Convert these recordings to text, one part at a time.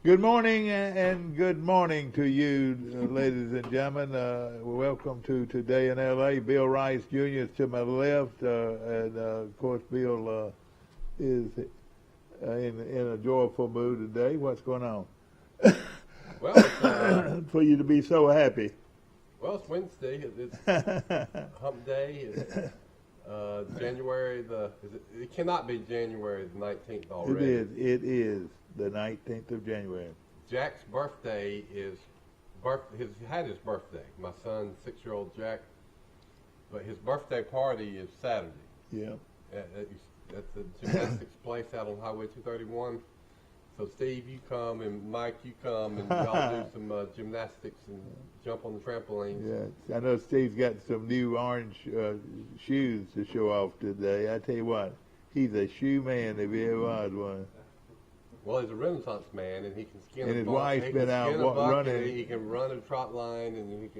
Good morning and good morning to you, ladies and gentlemen. Welcome to Today in L.A. Bill Rice Jr. is to my left, and of course Bill is in a joyful mood today. What's going on? Well, it's, for you to be so happy. well, it's Wednesday. It's Hump Day. It's January it cannot be January the 19th already. It is the 19th of January. Jack's birthday had his birthday. My son, 6-year-old Jack, but his birthday party is Saturday. Yeah. At the gymnastics place out on Highway 231. So Steve, you come, and Mike, you come, and y'all do some gymnastics and jump on the trampolines. Yeah, I know Steve's got some new orange shoes to show off today. I tell you what, he's a shoe man if he ever was one. Well, he's a Renaissance man, and he can skin. And his wife's been out running. He can run a trot line, and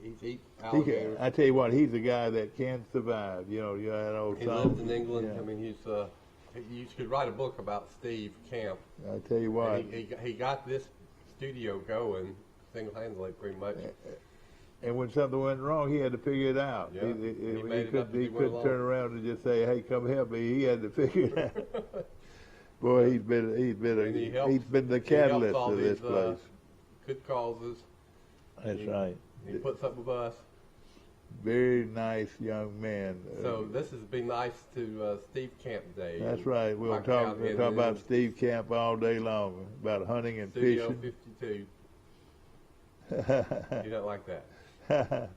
he's eat alligators. I tell you what, he's a guy that can survive. You know that old he song. He lives in England. Yeah. I mean, you could write a book about Steve Camp. I tell you what, he got this studio going single-handedly, pretty much. And when something went wrong, he had to figure it out. Yeah. He couldn't turn around and just say, "Hey, come help me." He had to figure it out. Boy, he's been the catalyst of this place. Good causes. That's right. He puts up with us. Very nice young man. So this has been nice to Steve Camp Day. That's right. We'll talk about Steve Camp all day long, about hunting and Studio fishing. 52. You don't like that. Of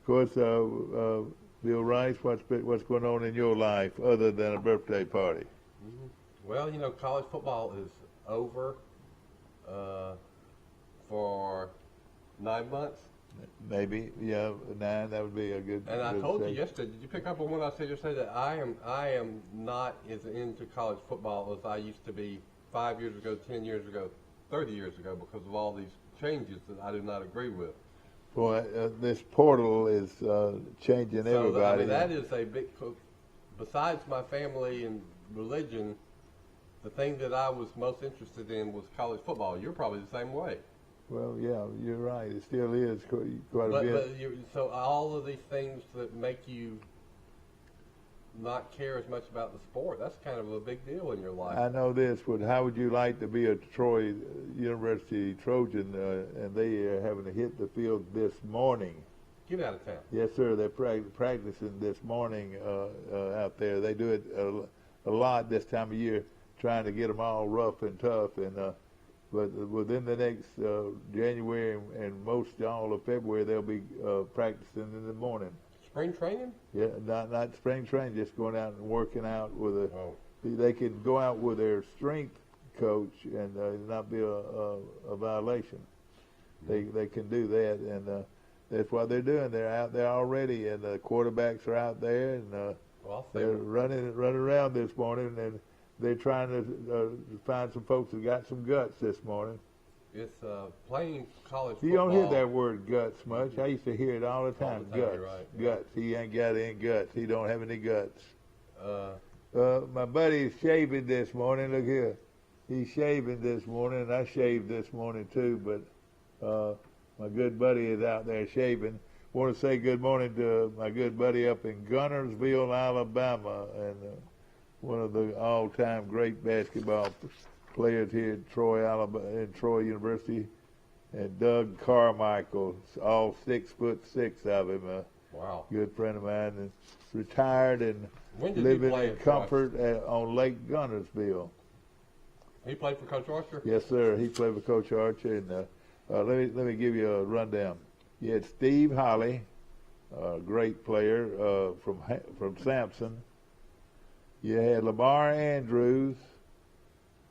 course, Bill Rice, what's going on in your life other than a birthday party? Mm-hmm. Well, college football is over for 9 months. Maybe, yeah, 9. That would be a good. And I good told say. you yesterday. Did you pick up on what I said yesterday? That I am not as into college football as I used to be 5 years ago, 10 years ago, 30 years ago, because of all these changes that I do not agree with. Boy, this portal is changing everybody. That is a big. Besides my family and religion, the thing that I was most interested in was college football. You're probably the same way. Well, yeah, you're right. It still is quite a bit. So all of these things that make you not care as much about the sport, that's kind of a big deal in your life. I know this. How would you like to be a Troy University Trojan, and they are having to hit the field this morning? Get out of town. Yes, sir. They're practicing this morning out there. They do it a lot this time of year, trying to get them all rough and tough. But within the next January and most all of February, they'll be practicing in the morning. Spring training? Yeah, not spring training, just going out and working out with a. Oh. They can go out with their strength coach and not be a violation. They can do that, and that's what they're doing. They're out there already, and the quarterbacks are out there, and they're running around this morning, and they're trying to find some folks that got some guts this morning. It's playing college football. You don't hear that word guts much. I used to hear it all the time. Guts, right. Guts. He ain't got any guts. He don't have any guts. My buddy's shaving this morning. Look here. He's shaving this morning, and I shaved this morning too, but my good buddy is out there shaving. Want to say good morning to my good buddy up in Gunnersville, Alabama, and one of the all-time great basketball players here at Troy University, and Doug Carmichael, all 6'6" of him. Wow. Good friend of mine, and retired and living in comfort on Lake Gunnersville. He played for Coach Archer? Yes, sir. He played for Coach Archer, and let me give you a rundown. You had Steve Holly, a great player from Samson. You had Lamar Andrews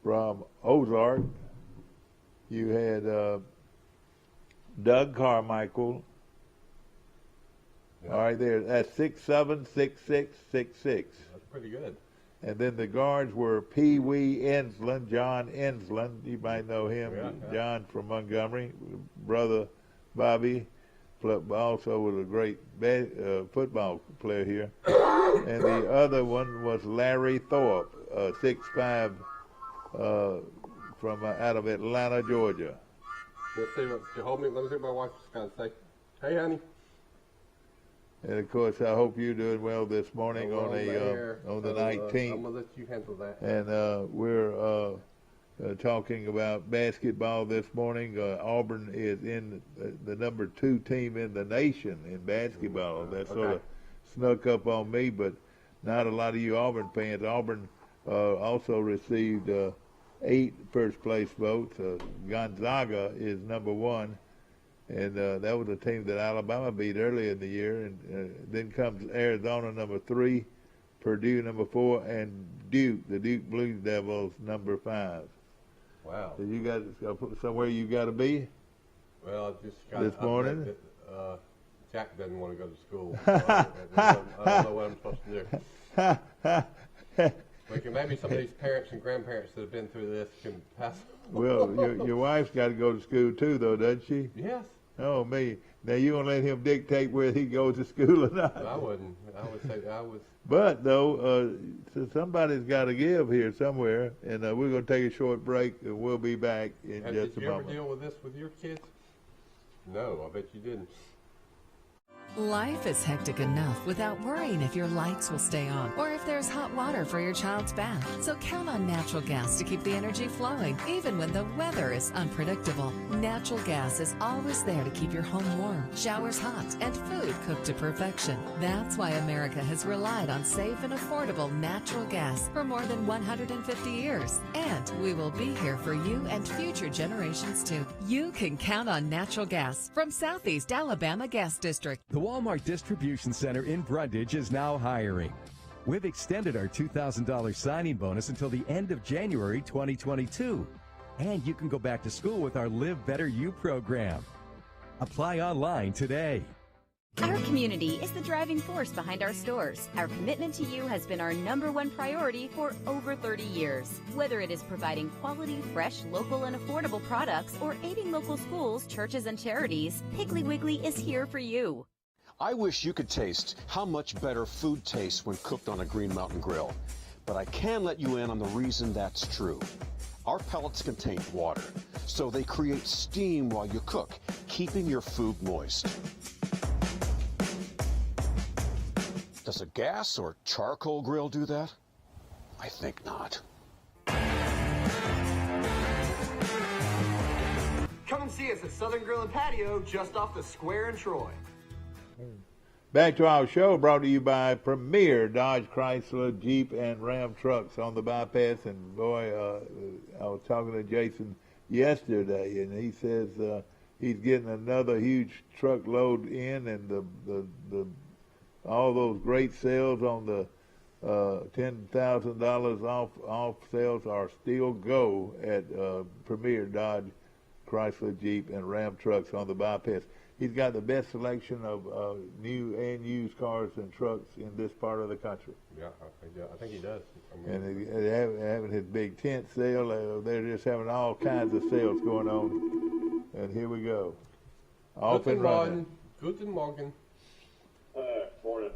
from Ozark. You had Doug Carmichael. Yeah. All right, there. That's 6'7", 6'6", 6'6". That's pretty good. And then the guards were Pee Wee Ensland, John Ensland. You might know him. Yeah. John from Montgomery. Brother Bobby also was a great football player here. And the other one was Larry Thorpe, 6'5", from out of Atlanta, Georgia. Let's see what you hold me. Let me see what my wife's going to say. Hey, honey. And of course, I hope you're doing well this morning on the 19th. I'm gonna let you handle that. And we're talking about basketball this morning. Auburn is in the number 2 team in the nation in basketball. That sort of snuck up on me, but not a lot of you Auburn fans. Auburn also received 8 first place votes. Gonzaga is number 1. And that was a team that Alabama beat early in the year. And then comes Arizona, number 3, Purdue, number 4, and Duke, the Duke Blue Devils, number 5. Wow. So you got somewhere you got to be? Well, just got this morning. Jack doesn't want to go to school. So I don't know what I'm supposed to do. Maybe some of these parents and grandparents that have been through this can pass. Well, your wife's got to go to school too, though, doesn't she? Yes. Oh, me. Now, you won't let him dictate where he goes to school or not? I wouldn't. I would say I would. But, though, so somebody's got to give here somewhere, and we're going to take a short break, and we'll be back in just a moment. Did you ever deal with this with your kids? No, I bet you didn't. Life is hectic enough without worrying if your lights will stay on or if there's hot water for your child's bath. So count on natural gas to keep the energy flowing, even when the weather is unpredictable. Natural gas is always there to keep your home warm, showers hot, and food cooked to perfection. That's why America has relied on safe and affordable natural gas for more than 150 years. And we will be here for you and future generations too. You can count on natural gas from Southeast Alabama Gas District. The Walmart Distribution Center in Brundage is now hiring. We've extended our $2,000 signing bonus until the end of January 2022. And you can go back to school with our Live Better You program. Apply online today. Our community is the driving force behind our stores. Our commitment to you has been our #1 priority for over 30 years. Whether it is providing quality, fresh, local, and affordable products or aiding local schools, churches, and charities, Piggly Wiggly is here for you. I wish you could taste how much better food tastes when cooked on a Green Mountain grill. But I can let you in on the reason that's true. Our pellets contain water, so they create steam while you cook, keeping your food moist. Does a gas or charcoal grill do that? I think not. Come and see us at Southern Grill and Patio, just off the square in Troy. Back to our show, brought to you by Premier Dodge, Chrysler, Jeep, and Ram trucks on the bypass. And boy, I was talking to Jason yesterday, and he says he's getting another huge truckload in, and the all those great sales on the $10,000 off sales are still go at Premier Dodge, Chrysler, Jeep, and Ram trucks on the bypass. He's got the best selection of new and used cars and trucks in this part of the country. Yeah, I think he does. And they're having his big tent sale. They're just having all kinds of sales going on. And here we go. Off and running. Guten Morgen. Morning.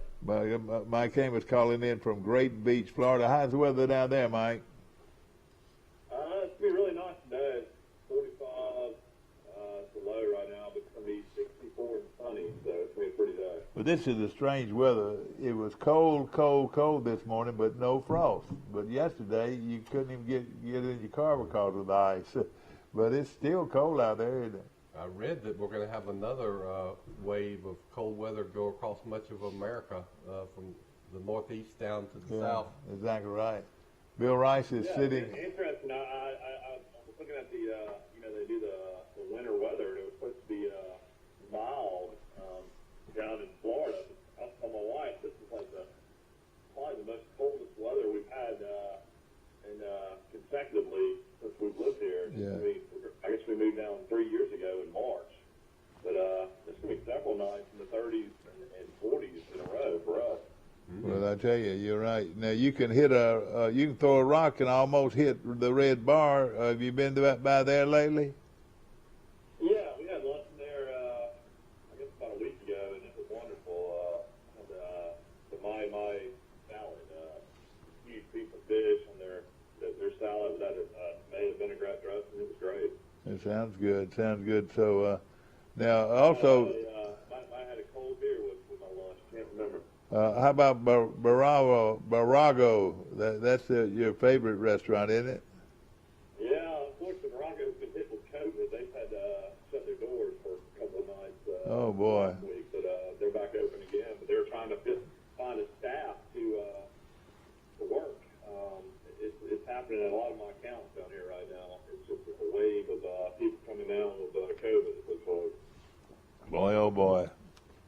Mike Amos calling in from Great Beach, Florida. How's the weather down there, Mike? It's going to be really nice today. It's 45. It's the low right now, but it's going to be 64 and sunny, so it's going to be a pretty day. But this is the strange weather. It was cold, cold, cold this morning, but no frost. But yesterday, you couldn't even get in your car because of the ice. But it's still cold out there, isn't it? I read that we're going to have another wave of cold weather go across much of America, from the northeast down to the south. Exactly right. Bill Rice is sitting. Interesting. I was looking at the, they do the winter weather, and it was supposed to be mild down in Florida. I told my wife, this is like probably the most coldest weather we've had consecutively since we've lived here. Yeah. I guess we moved down 3 years ago in March. But there's going to be several nights in the 30s and 40s in a row for us. Well, I tell you, you're right. Now you can you can throw a rock and almost hit the red bar. Have you been by there lately? Yeah, we had lunch there, I guess about a week ago, and it was wonderful. The my salad, huge piece of fish on their salad that tomato vinaigrette dressing. sounds good. Sounds good. So now also, I had a cold beer with my lunch. Can't remember. how about Barago? That's your favorite restaurant, isn't it? Yeah, unfortunately, Morocco's been hit with COVID. They've had to shut their doors for a couple of nights. Oh boy. Last week, but they're back open again. But they're trying to find a staff to work. It's happening at a lot of my accounts down here right now. It's just a wave of people coming down with COVID. It looks like. Boy, oh boy.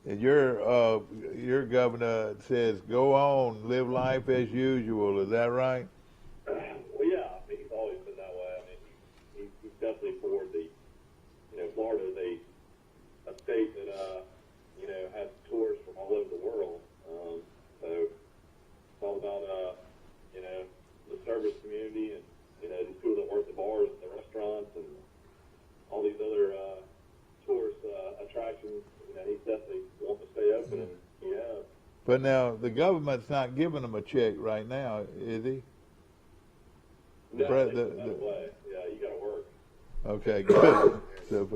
And your governor says go on, live life as usual. Is that right? Well, yeah. I mean, he's always been that way. I mean, he's definitely for the. Florida is a state that has tourists from all over the world. So it's all about the service community and these people that work the bars and the restaurants and all these other tourist attractions. He's definitely wanting to stay open, and he has. But now the government's not giving them a check right now, is he? No, way. Yeah, you got to work. Okay, good. So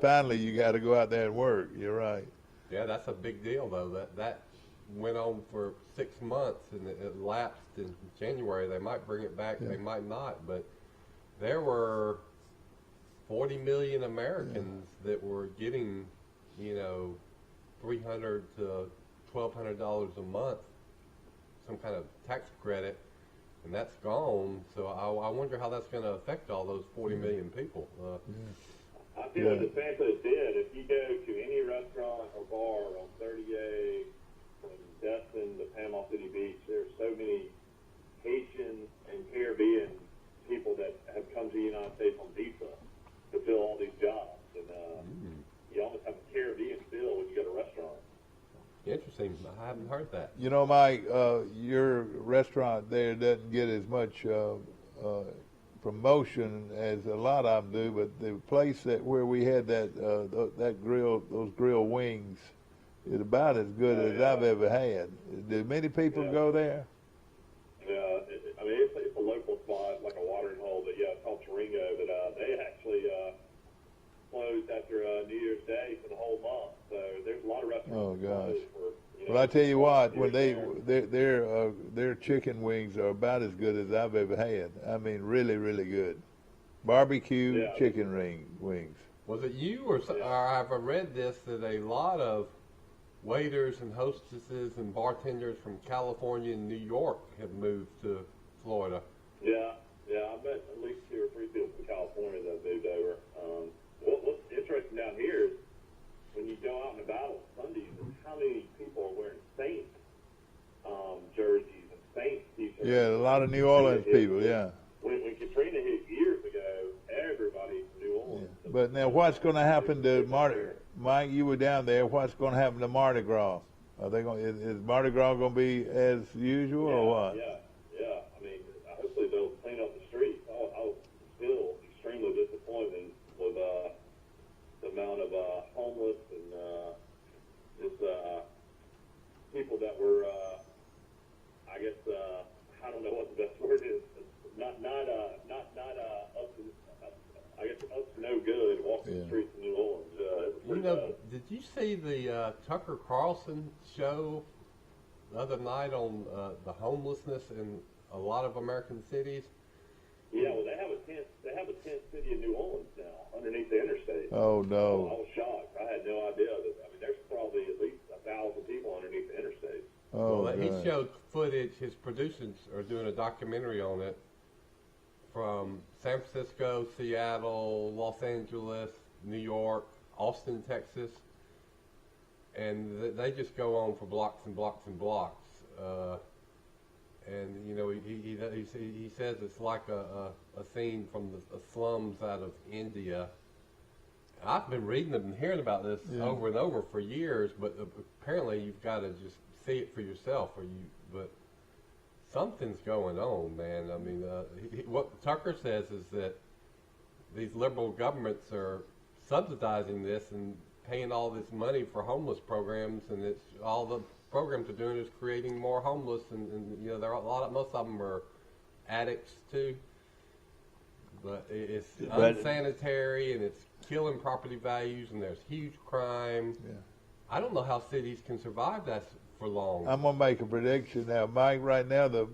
finally, you got to go out there and work. You're right. Yeah, that's a big deal, though. That went on for 6 months, and it lapsed in January. They might bring it back, they might not. But there were 40 million Americans that were getting, $300 to $1,200 a month, some kind of tax credit, and that's gone. So I wonder how that's going to affect all those 40 million people. I feel what DeSantis did. If you go to any restaurant or bar on 30A, from Destin to Panama City Beach, there's so many Haitian and Caribbean people that have come to the United States on visa to fill all these jobs. And you almost have a Caribbean feel when you go to a restaurant. Interesting. I haven't heard that. Mike, your restaurant there doesn't get as much promotion as a lot of them do, but the place where we had that grill, those grill wings, is about as good as I've ever had. Do many people go there? Yeah, it's a local spot, like a watering hole. But it's called Chiringo. But they actually closed after New Year's Day for the whole month. So there's a lot of restaurants. Oh gosh. For, Well, I tell you what, when their chicken wings are about as good as I've ever had. I mean, really, really good. Barbecue chicken wings. Was it you or have I read this that a lot of waiters and hostesses and bartenders from California and New York have moved to Florida? Yeah, I bet at least 2 or 3 people from California that moved over. What's interesting down here is when you go out and about on Sundays, and how many people are wearing Saints jerseys and Saints t-shirts. Yeah, a lot of New Orleans people, yeah. When Katrina hit years ago, everybody from New Orleans. Yeah. But now what's going to happen to Mike, you were down there, what's going to happen to Mardi Gras? Are they going? Is Mardi Gras going to be as usual or what? Yeah. I mean, hopefully they'll clean up the streets. I was still extremely disappointed with the amount of homeless and just people that were, I guess, I don't know what the best word is. Not up to no good walking the streets of New Orleans. Did you see the Tucker Carlson show the other night on the homelessness in a lot of American cities? Yeah, well, they have a tent city in New Orleans now underneath the interstate. Oh no! I was shocked. I had no idea that. There's probably at least 1,000 people underneath the interstate. Oh, well, he showed footage. His producers are doing a documentary on it from San Francisco, Seattle, Los Angeles, New York, Austin, Texas, and they just go on for blocks and blocks and blocks. And he says it's like a scene from the slums out of India. I've been reading and hearing about this over and over for years, but apparently you've got to just see it for yourself. But something's going on, man. I mean, what Tucker says is that these liberal governments are subsidizing this and paying all this money for homeless programs, and it's all the programs are doing is creating more homeless, and there are most of them are addicts too. but it's But- unsanitary and it's killing property values and there's huge crime. Yeah. I don't know how cities can survive that for long. I'm gonna make a prediction now, Mike. Right now, the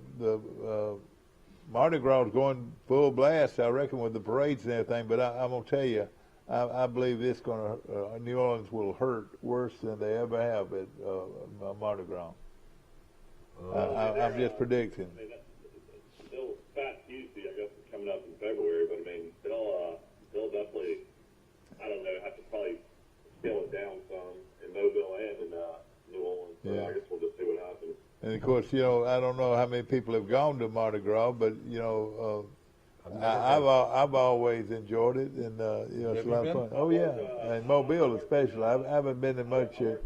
Mardi Gras is going full blast, I reckon, with the parades and everything. But I'm gonna tell you, I believe this gonna New Orleans will hurt worse than they ever have at Mardi Gras. I'm just predicting. I mean, still Fat Tuesday, I guess, is coming up in February, but I mean, they'll definitely, I don't know, have to probably scale it down some in Mobile and in New Orleans. So Yeah. I guess we'll just see what happens. And of course, I don't know how many people have gone to Mardi Gras, but I've always enjoyed it, and it's a lot of fun. Oh yeah, and Mobile especially. I haven't been to much. I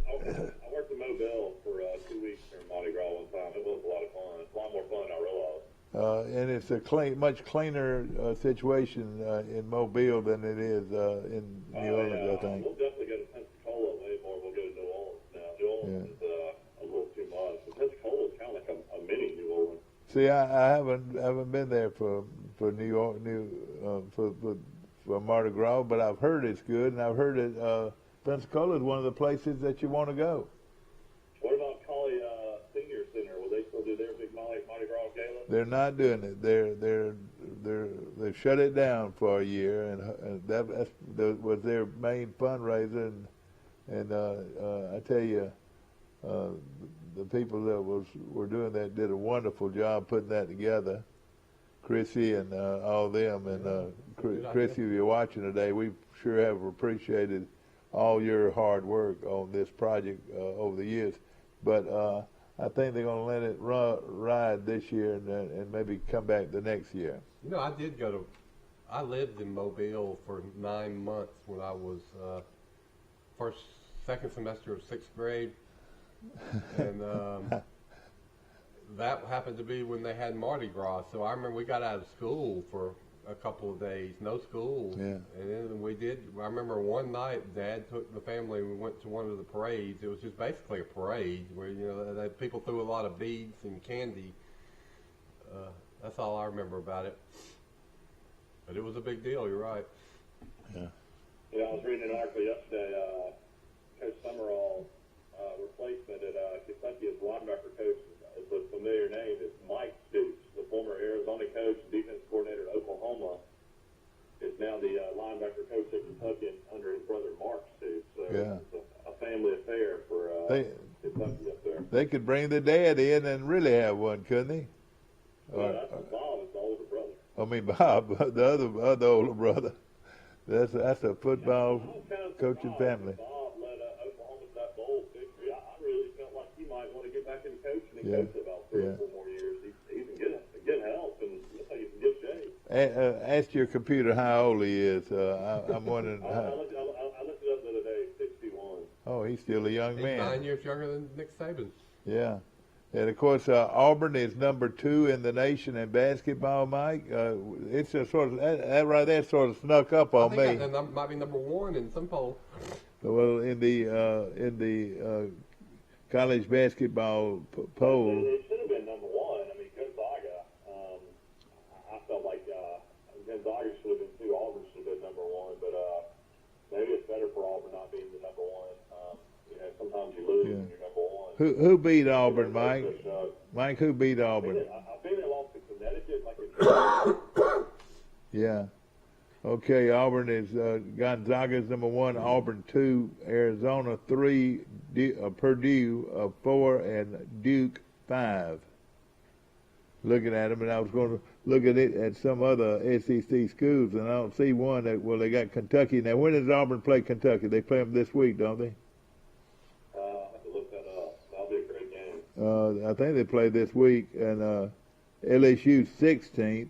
worked in Mobile for 2 weeks during Mardi Gras one time. It was a lot of fun. It's a lot more fun than I realized. And it's a much cleaner situation in Mobile than it is in New Orleans, I think. We'll definitely go to Pensacola way more. We'll go to New Orleans now. New Orleans is a little too much. But Pensacola is kind of like a mini New Orleans. See, I haven't been there for New York, for Mardi Gras, but I've heard it's good, and I've heard that Pensacola is one of the places that you want to go. What about Collie Senior Center? Will they still do their big Mardi Gras gala? They're not doing it. They've shut it down for a year, and that was their main fundraiser. And I tell you, the people that were doing that did a wonderful job putting that together. Chrissy and all them, and Chrissy, if you're watching today, we sure have appreciated all your hard work on this project over the years. But I think they're going to let it ride this year and maybe come back the next year. I lived in Mobile for 9 months when I was second semester of 6th grade. And that happened to be when they had Mardi Gras. So I remember we got out of school for a couple of days, no school. Yeah. And then I remember one night Dad took the family and we went to one of the parades. It was just basically a parade where, people threw a lot of beads and candy. That's all I remember about it. But it was a big deal, you're right. Yeah. Yeah, I was reading an article yesterday. Coach Summerall replacement at Kentucky as linebacker coach is a familiar name. It's Mike Stoops, the former Arizona coach and defense coordinator at Oklahoma, is now the linebacker coach at Kentucky under his brother Mark Stoops. So it's a family affair for Kentucky up there. They could bring the dad in and really have one, couldn't they? That's Bob, is the older brother. I mean, Bob, the other older brother. That's a football coaching family. Bob led Oklahoma to that bowl victory. I really felt like he might want to get back into coaching and coach for about 3 or 4 more years. He can get help, and looks like he's in good shape. Ask your computer how old he is. I'm wondering. I looked it up the other day. 61. Oh, he's still a young man. 9 years younger than Nick Saban. Yeah. And, of course, Auburn is number 2 in the nation in basketball, Mike. It's a sort of, that right there sort of snuck up on me. That might be number 1 in some poll. Well, in the college basketball poll. It should have been number 1. I mean, Gonzaga, I felt like Gonzaga should have been 2. Auburn should have been number 1. But maybe it's better for Auburn not being the number 1. Sometimes you lose when you're number 1. Who beat Auburn, Mike? Mike, who beat Auburn? I think they lost to Connecticut. Yeah. Okay, Auburn is Gonzaga's number 1, Auburn 2, Arizona 3, Purdue 4, and Duke 5. Looking at them, and I was going to look at it at some other SEC schools, and I don't see one that. Well, they got Kentucky now. When does Auburn play Kentucky? They play them this week, don't they? I think they play this week, and LSU 16th,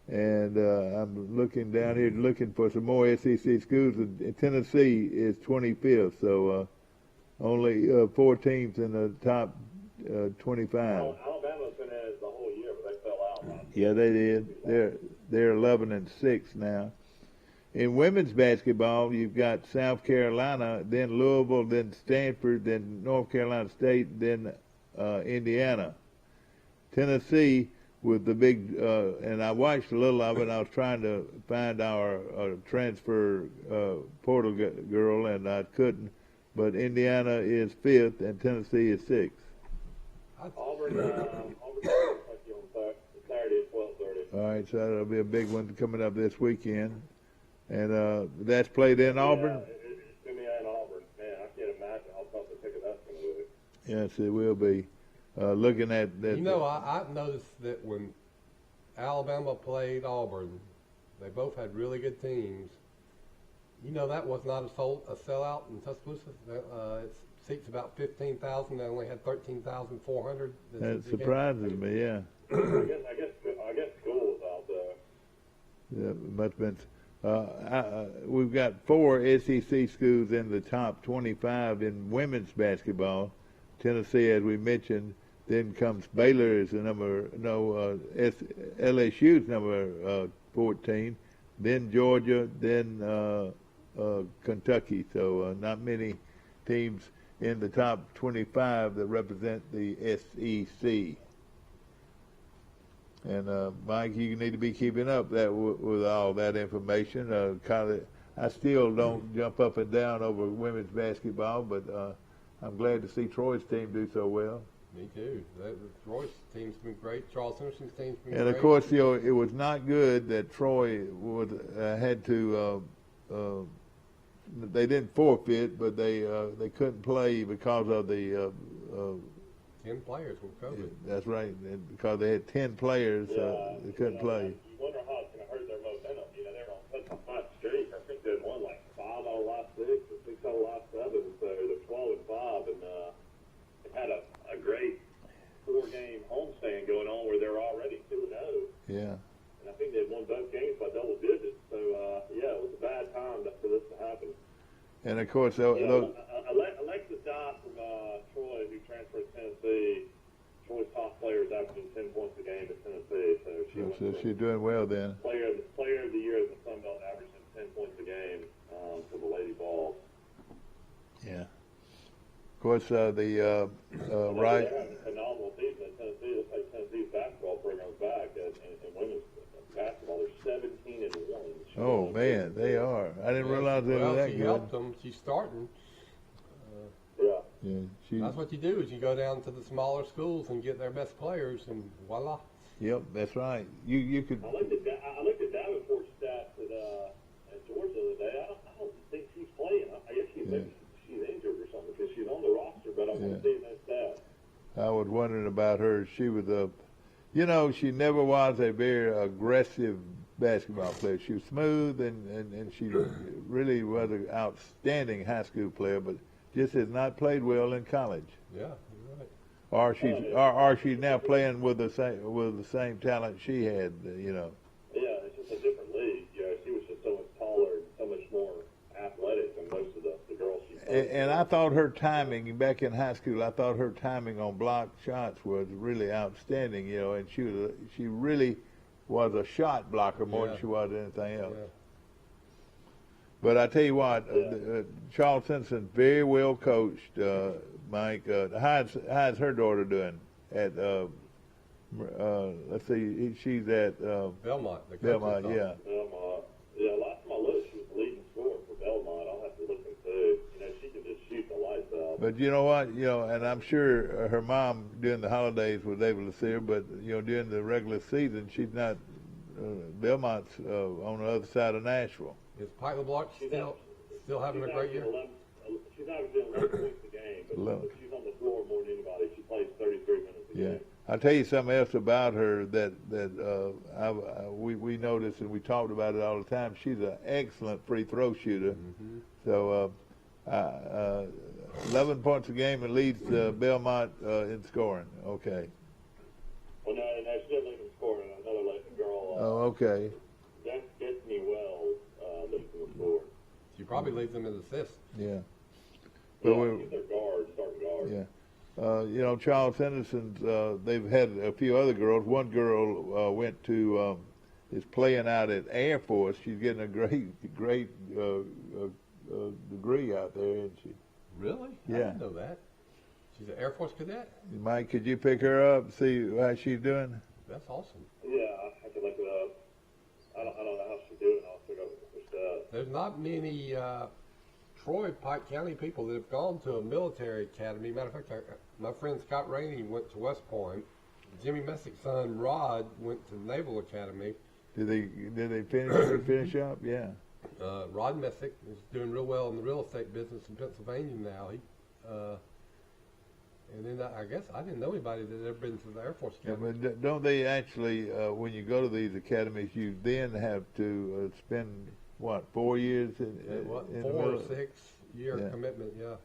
and I'm looking down here looking for some more SEC schools. And Tennessee is 25th, so only 4 teams in the top 25. Alabama's been in it the whole year, but they fell out. Yeah, they did. They're 11-6 now. In women's basketball, you've got South Carolina, then Louisville, then Stanford, then North Carolina State, then Indiana. Tennessee with the big, and I watched a little of it. I was trying to find our transfer portal girl, and I couldn't. But Indiana is 5th, and Tennessee is 6th. Auburn Kentucky on Saturday at 12:30. All right, so that'll be a big one coming up this weekend, and that's played in Auburn. It's going to be in Auburn. Man, I can't imagine how tough the ticket that's going to be. Yes, it will be. Looking at that. You know, I've noticed that when Alabama played Auburn, they both had really good teams. You know, that was not a sellout in Tuscaloosa. It seats about 15,000. They only had 13,400. That surprises me. Yeah. I guess school is out there. Yeah, must have been. We've got 4 SEC schools in the top 25 in women's basketball. Tennessee, as we mentioned. Then comes Baylor as the LSU's number 14. Then Georgia. Then Kentucky. So not many teams in the top 25 that represent the SEC. And Mike, you need to be keeping up that with all that information. I still don't jump up and down over women's basketball, but I'm glad to see Troy's team do so well. Me too. Troy's team's been great. Charles Henderson's team's been great. And of course, you know, it was not good that Troy had to. They didn't forfeit, but they couldn't play because of the 10 players with COVID. That's right, and because they had 10 players, they couldn't play. You wonder how it's going to hurt their momentum. You know, they're on such a hot streak. I think they won like 5 out of the last 6 or 6 out of the last 7. So they're 12-5, and they had a great 4-game homestand going on where they're already 2-0. Yeah. And I think they won both games by double digits. So yeah, it was a bad time for this to happen. And of course, Alexis Dye from Troy, who transferred to Tennessee, Troy's top player, is averaging 10 points a game at Tennessee. So she's doing well then. Player of the year in the Sun Belt, averaging 10 points a game for the Lady Vols. Yeah. Of course, right. They have a phenomenal season at Tennessee. Looks like Tennessee's basketball program's back in women's basketball. They're 17-1. Oh man, they are. I didn't realize they were that she good. helped them. She's starting. Yeah, that's what you do. Is you go down to the smaller schools and get their best players, and voila. Yep, that's right. You could. I looked at Davenport's stats at Georgia the other day. I don't think she's playing. I guess she's injured or something because she's on the roster, but I want to see that stat. I was wondering about her. She was she never was a very aggressive basketball player. She was smooth and she really was an outstanding high school player, but just has not played well in college. Yeah, you're right. Or she's now playing with the same talent she had. Yeah, it's just a different league. She was just so much taller and so much more athletic than most of the girls she played. And I thought her timing back in high school, I thought her timing on block shots was really outstanding. And she really was a shot blocker more than she was anything else. Yeah. But I tell you what, Charles Simpson, very well coached, Mike. How's her daughter doing? At let's see, she's at Belmont. Belmont, yeah. Belmont. Yeah, last time I looked, she was the leading scorer for Belmont. I'll have to look and see. She can just shoot the lights out. But you know what? And I'm sure her mom during the holidays was able to see her. But during the regular season, she's not. Belmont's on the other side of Nashville. Is Pike LeBlanc still having a great year? She's averaging 11 points a game, but she's on the floor more than anybody. She plays 33 minutes a game. I'll tell you something else about her that we noticed and we talked about it all the time. She's an excellent free throw shooter. Mm-hmm. So 11 points a game and leads Belmont in scoring. Okay. Well, no, she doesn't lead in scoring. Another girl. Okay. Destiny Wells leads in the scoring. She probably leads them in assists. Yeah. But she's their starting guard. Yeah. Charles Henderson's, they've had a few other girls. One girl went to, is playing out at Air Force. She's getting a great degree out there, isn't she? Really? Yeah. I didn't know that. She's an Air Force cadet? Mike, could you pick her up and see how she's doing? Yeah, That's awesome. Yeah, I can look it up. I don't know how she do it. I'll figure out what that. There's not many Troy, Pike County people that have gone to a military academy. Matter of fact, my friend Scott Rainey went to West Point. Jimmy Messick's son Rod went to Naval Academy. Did they finish up? Yeah. Rod Messick is doing real well in the real estate business in Pennsylvania now. And then I guess I didn't know anybody that had ever been to the Air Force Academy. Yeah, but don't they actually, when you go to these academies, you then have to spend, 4 years in the 4 or 6 year Yeah. commitment, yeah.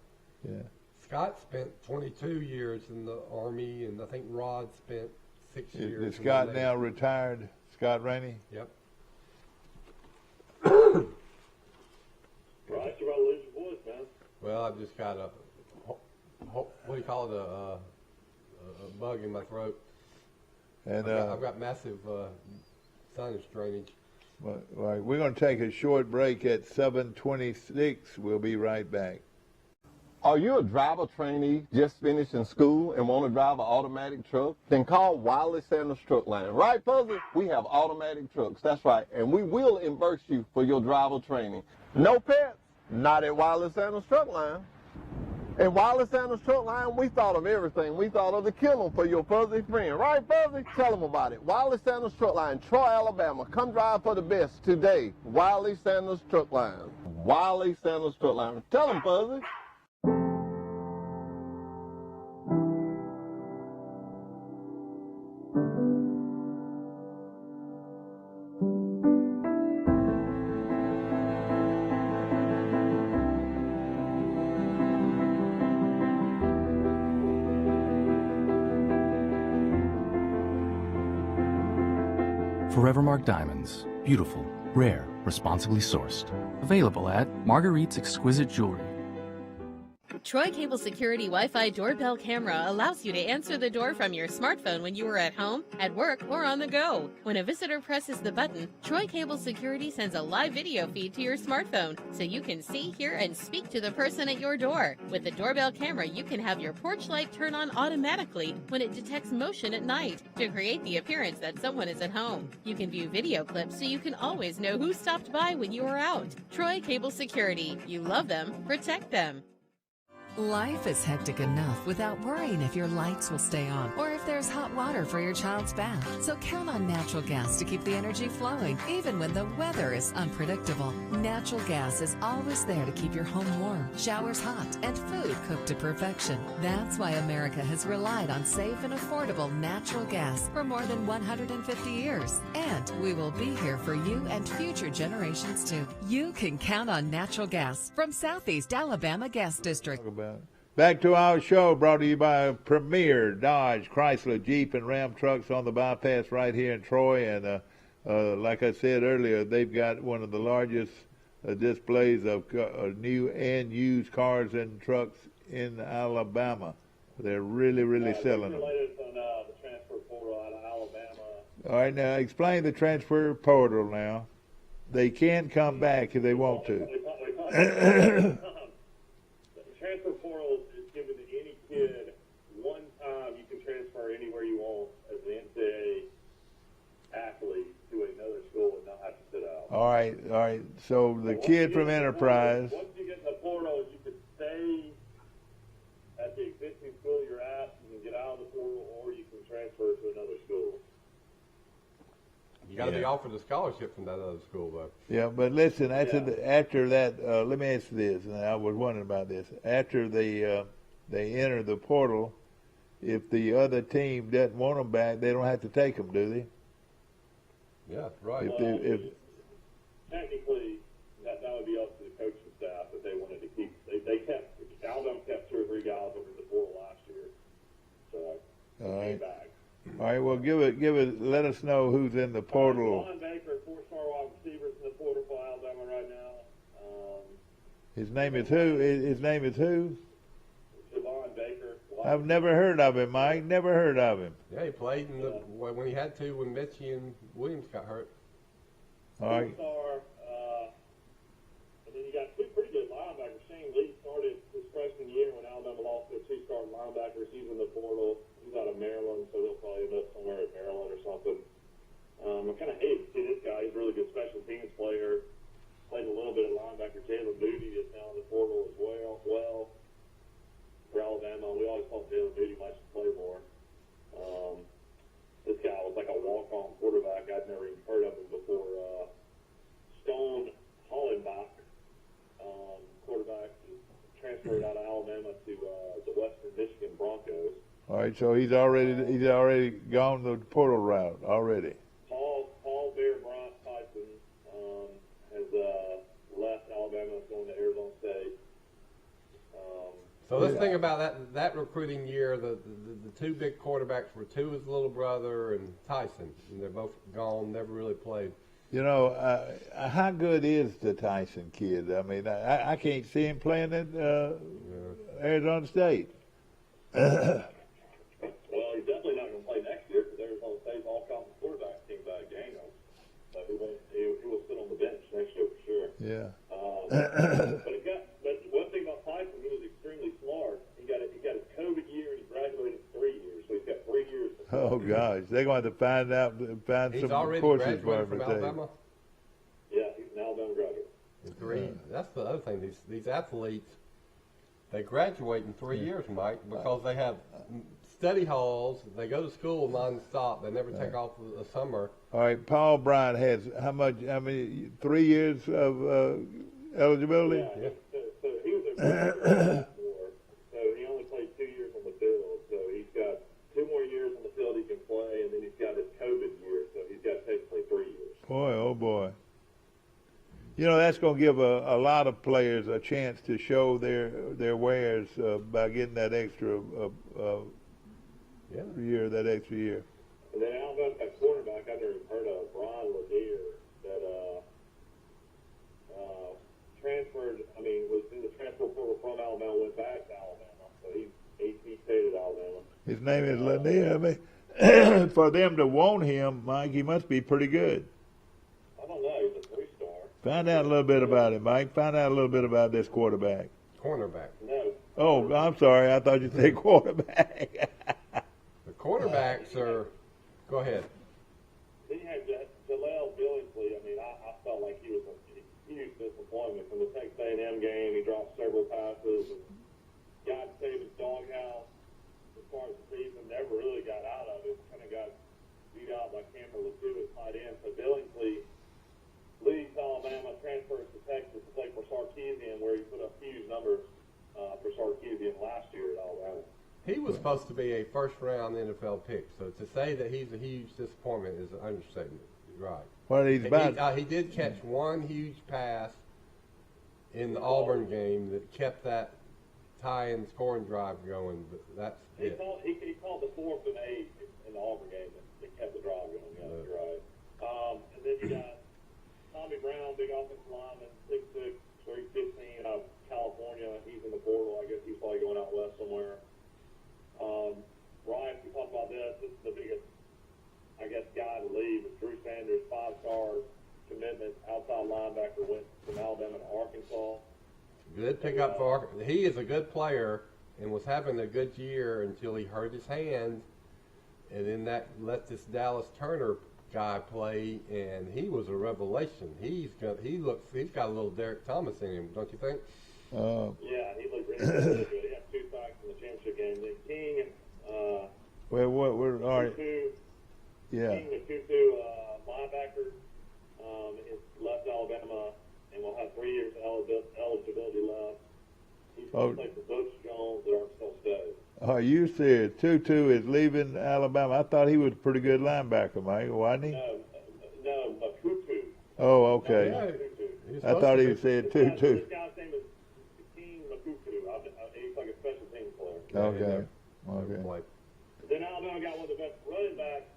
Yeah. Scott spent 22 years in the Army, and I think Rod spent 6 years. Is in Scott the Navy. now retired? Scott Rainey? Yep. Right, you're about to lose your voice, man. Well, I've just got what do you call it, a bug in my throat. And I've got massive sinus drainage. all right, we're going to take a short break at 7:26. We'll be right back. Are you a driver trainee just finishing school and want to drive an automatic truck? Then call Wiley Sanders Truck Line. Right, Fuzzy? We have automatic trucks. That's right. And we will reimburse you for your driver training. No pets? Not at Wiley Sanders Truck Line. At Wiley Sanders Truck Line, we thought of everything. We thought of the kennel for your fuzzy friend. Right, Fuzzy? Tell them about it. Wiley Sanders Truck Line, Troy, Alabama. Come drive for the best today. Wiley Sanders Truck Line. Wiley Sanders Truck Line. Tell them, Fuzzy. Forevermark Diamonds. Beautiful, rare, responsibly sourced. Available at Marguerite's Exquisite Jewelry. Troy Cable Security Wi-Fi doorbell camera allows you to answer the door from your smartphone when you are at home, at work, or on the go. When a visitor presses the button, Troy Cable Security sends a live video feed to your smartphone so you can see, hear, and speak to the person at your door. With the doorbell camera, you can have your porch light turn on automatically when it detects motion at night to create the appearance that someone is at home. You can view video clips so you can always know who stopped by when you are out. Troy Cable Security. You love them, protect them. Life is hectic enough without worrying if your lights will stay on or if there's hot water for your child's bath. So count on natural gas to keep the energy flowing, even when the weather is unpredictable. Natural gas is always there to keep your home warm, showers hot, and food cooked to perfection. That's why America has relied on safe and affordable natural gas for more than 150 years. And we will be here for you and future generations too. You can count on natural gas from Southeast Alabama Gas District. Back to our show, brought to you by Premier Dodge, Chrysler, Jeep, and Ram trucks on the bypass right here in Troy. And like I said earlier, they've got one of the largest displays of new and used cars and trucks in Alabama. They're really selling them. Latest on the transfer portal out of Alabama. All right, now explain the transfer portal now. They can come back if they want to. The transfer portal is given to any kid one time. You can transfer anywhere you want as an NCAA athlete to another school and not have to sit out. All right. So the kid from Enterprise. Once you get in the portal, you can stay at the existing school you're at. You can get out of the portal, or you can transfer to another school. You got to be offered a scholarship from that other school, though. Yeah, but listen, after that, let me ask you this, and I was wondering about this. After they enter the portal, if the other team doesn't want them back, they don't have to take them, do they? Yeah, right. Technically, that would be up to the coaching staff if they wanted to keep. They kept Alabama kept 2 or 3 guys over in the portal last year, so All right. back. All right, well, give it. Let us know who's in the portal. Devon Baker, 4-star wide receivers in the portal for Alabama right now. His name is who? His name is who? Devon Baker. I've never heard of him, Mike. Never heard of him. Yeah, he played in when he had to when Mitchie and Williams got hurt. All right. 4-star, and then you got 2 pretty good linebackers. Shane Lee started his freshman year when Alabama lost their 2-star linebackers. He's in the portal. He's out of Maryland, so he'll probably end up somewhere at Maryland or something. right, so he's already gone the portal route already. Paul Bear Bryant Tyson has left Alabama and going to Arizona State. So let's think about that recruiting year. The two big quarterbacks were Tua's little brother and Tyson, and they're both gone, never really played. You know, how good is the Tyson kid? I mean, I can't see him playing at Arizona State. Well, he's definitely not going to play next year because Arizona State's all-conference quarterback team by Daniels. So he will sit on the bench next year for sure. Yeah. But one thing about Tyson, he was extremely smart. He got his COVID year and he graduated in 3 years, so he's got 3 years. Oh gosh, they're going to find He's some already courses for graduated him from to take. Alabama. Yeah, he's an Alabama graduate. In 3. That's the other thing. These athletes, they graduate in 3 years, Mike, because they have study halls. They go to school nonstop. They never take off the summer. All right, Paul Bryant has how much? I mean, 3 years of eligibility. Yeah. So he was a graduate before, so he only played 2 years on the field. So he's got 2 more years on the field he can play, and then he's got his COVID year, so he's got technically 3 years. Boy, oh boy. You know, that's going to give a lot of players a chance to show their wares by getting that extra year, that extra year. And then Alabama got quarterback I've never even heard of, Brian Lanier, that transferred. I mean, was in the transfer portal from Alabama, went back to Alabama, so he stayed at Alabama. His name is Lanier. I mean, for them to want him, Mike, he must be pretty good. I don't know. He's a 3-star. Find out a little bit about him, Mike. Find out a little bit about this quarterback. Cornerback. No. Oh, I'm sorry. I thought you said quarterback. The quarterbacks are. Go ahead. Then you had Jaleel Billingsley. I mean, I felt like he was a huge disappointment from the Texas A&M game. He dropped several passes and got saved his doghouse as far as the season. Never really got out of it. Kind of got beat out by Cameron LeDoux at tight end. So Billingsley leaves Alabama, transfers to Texas to play for Sarkisian, where he put up huge numbers for Sarkisian last year at Alabama. He was supposed to be a first-round NFL pick, so to say that he's a huge disappointment is an understatement. Right. What he's about? He did catch one huge pass in the Auburn game that kept that tie-in scoring drive going, but that's it. He called the 4th and 8th in the Auburn game that kept the drive going. Yeah, that's right. And then you got Tommy Brown, big offensive lineman, 6'6", 315 out of California. He's in the portal. I guess he's probably going out west somewhere. Ryan, we talked about this. This is the biggest, I guess, guy to leave. It's Drew Sanders, 5-star commitment, outside linebacker, went from Alabama to Arkansas. Good pickup for Arkansas. He is a good player and was having a good year until he hurt his hand, and then that let this Dallas Turner guy play, and he was a revelation. He's got a little Derek Thomas in him, don't you think? Yeah, he looked really good. He had 2 sacks in the championship game. Then King and all right. Yeah. King, the 2-2 linebacker, is left Alabama and will have 3 years of eligibility left. He's going to play for Butch Jones at Arkansas State. Oh, you said Tutu is leaving Alabama. I thought he was a pretty good linebacker, Mike, wasn't he? No, Tutu. Oh, okay. No, I thought he said Tutu. This guy's name is King Makutu. He's like a special teams player. Okay. Then Alabama got one of the best running backs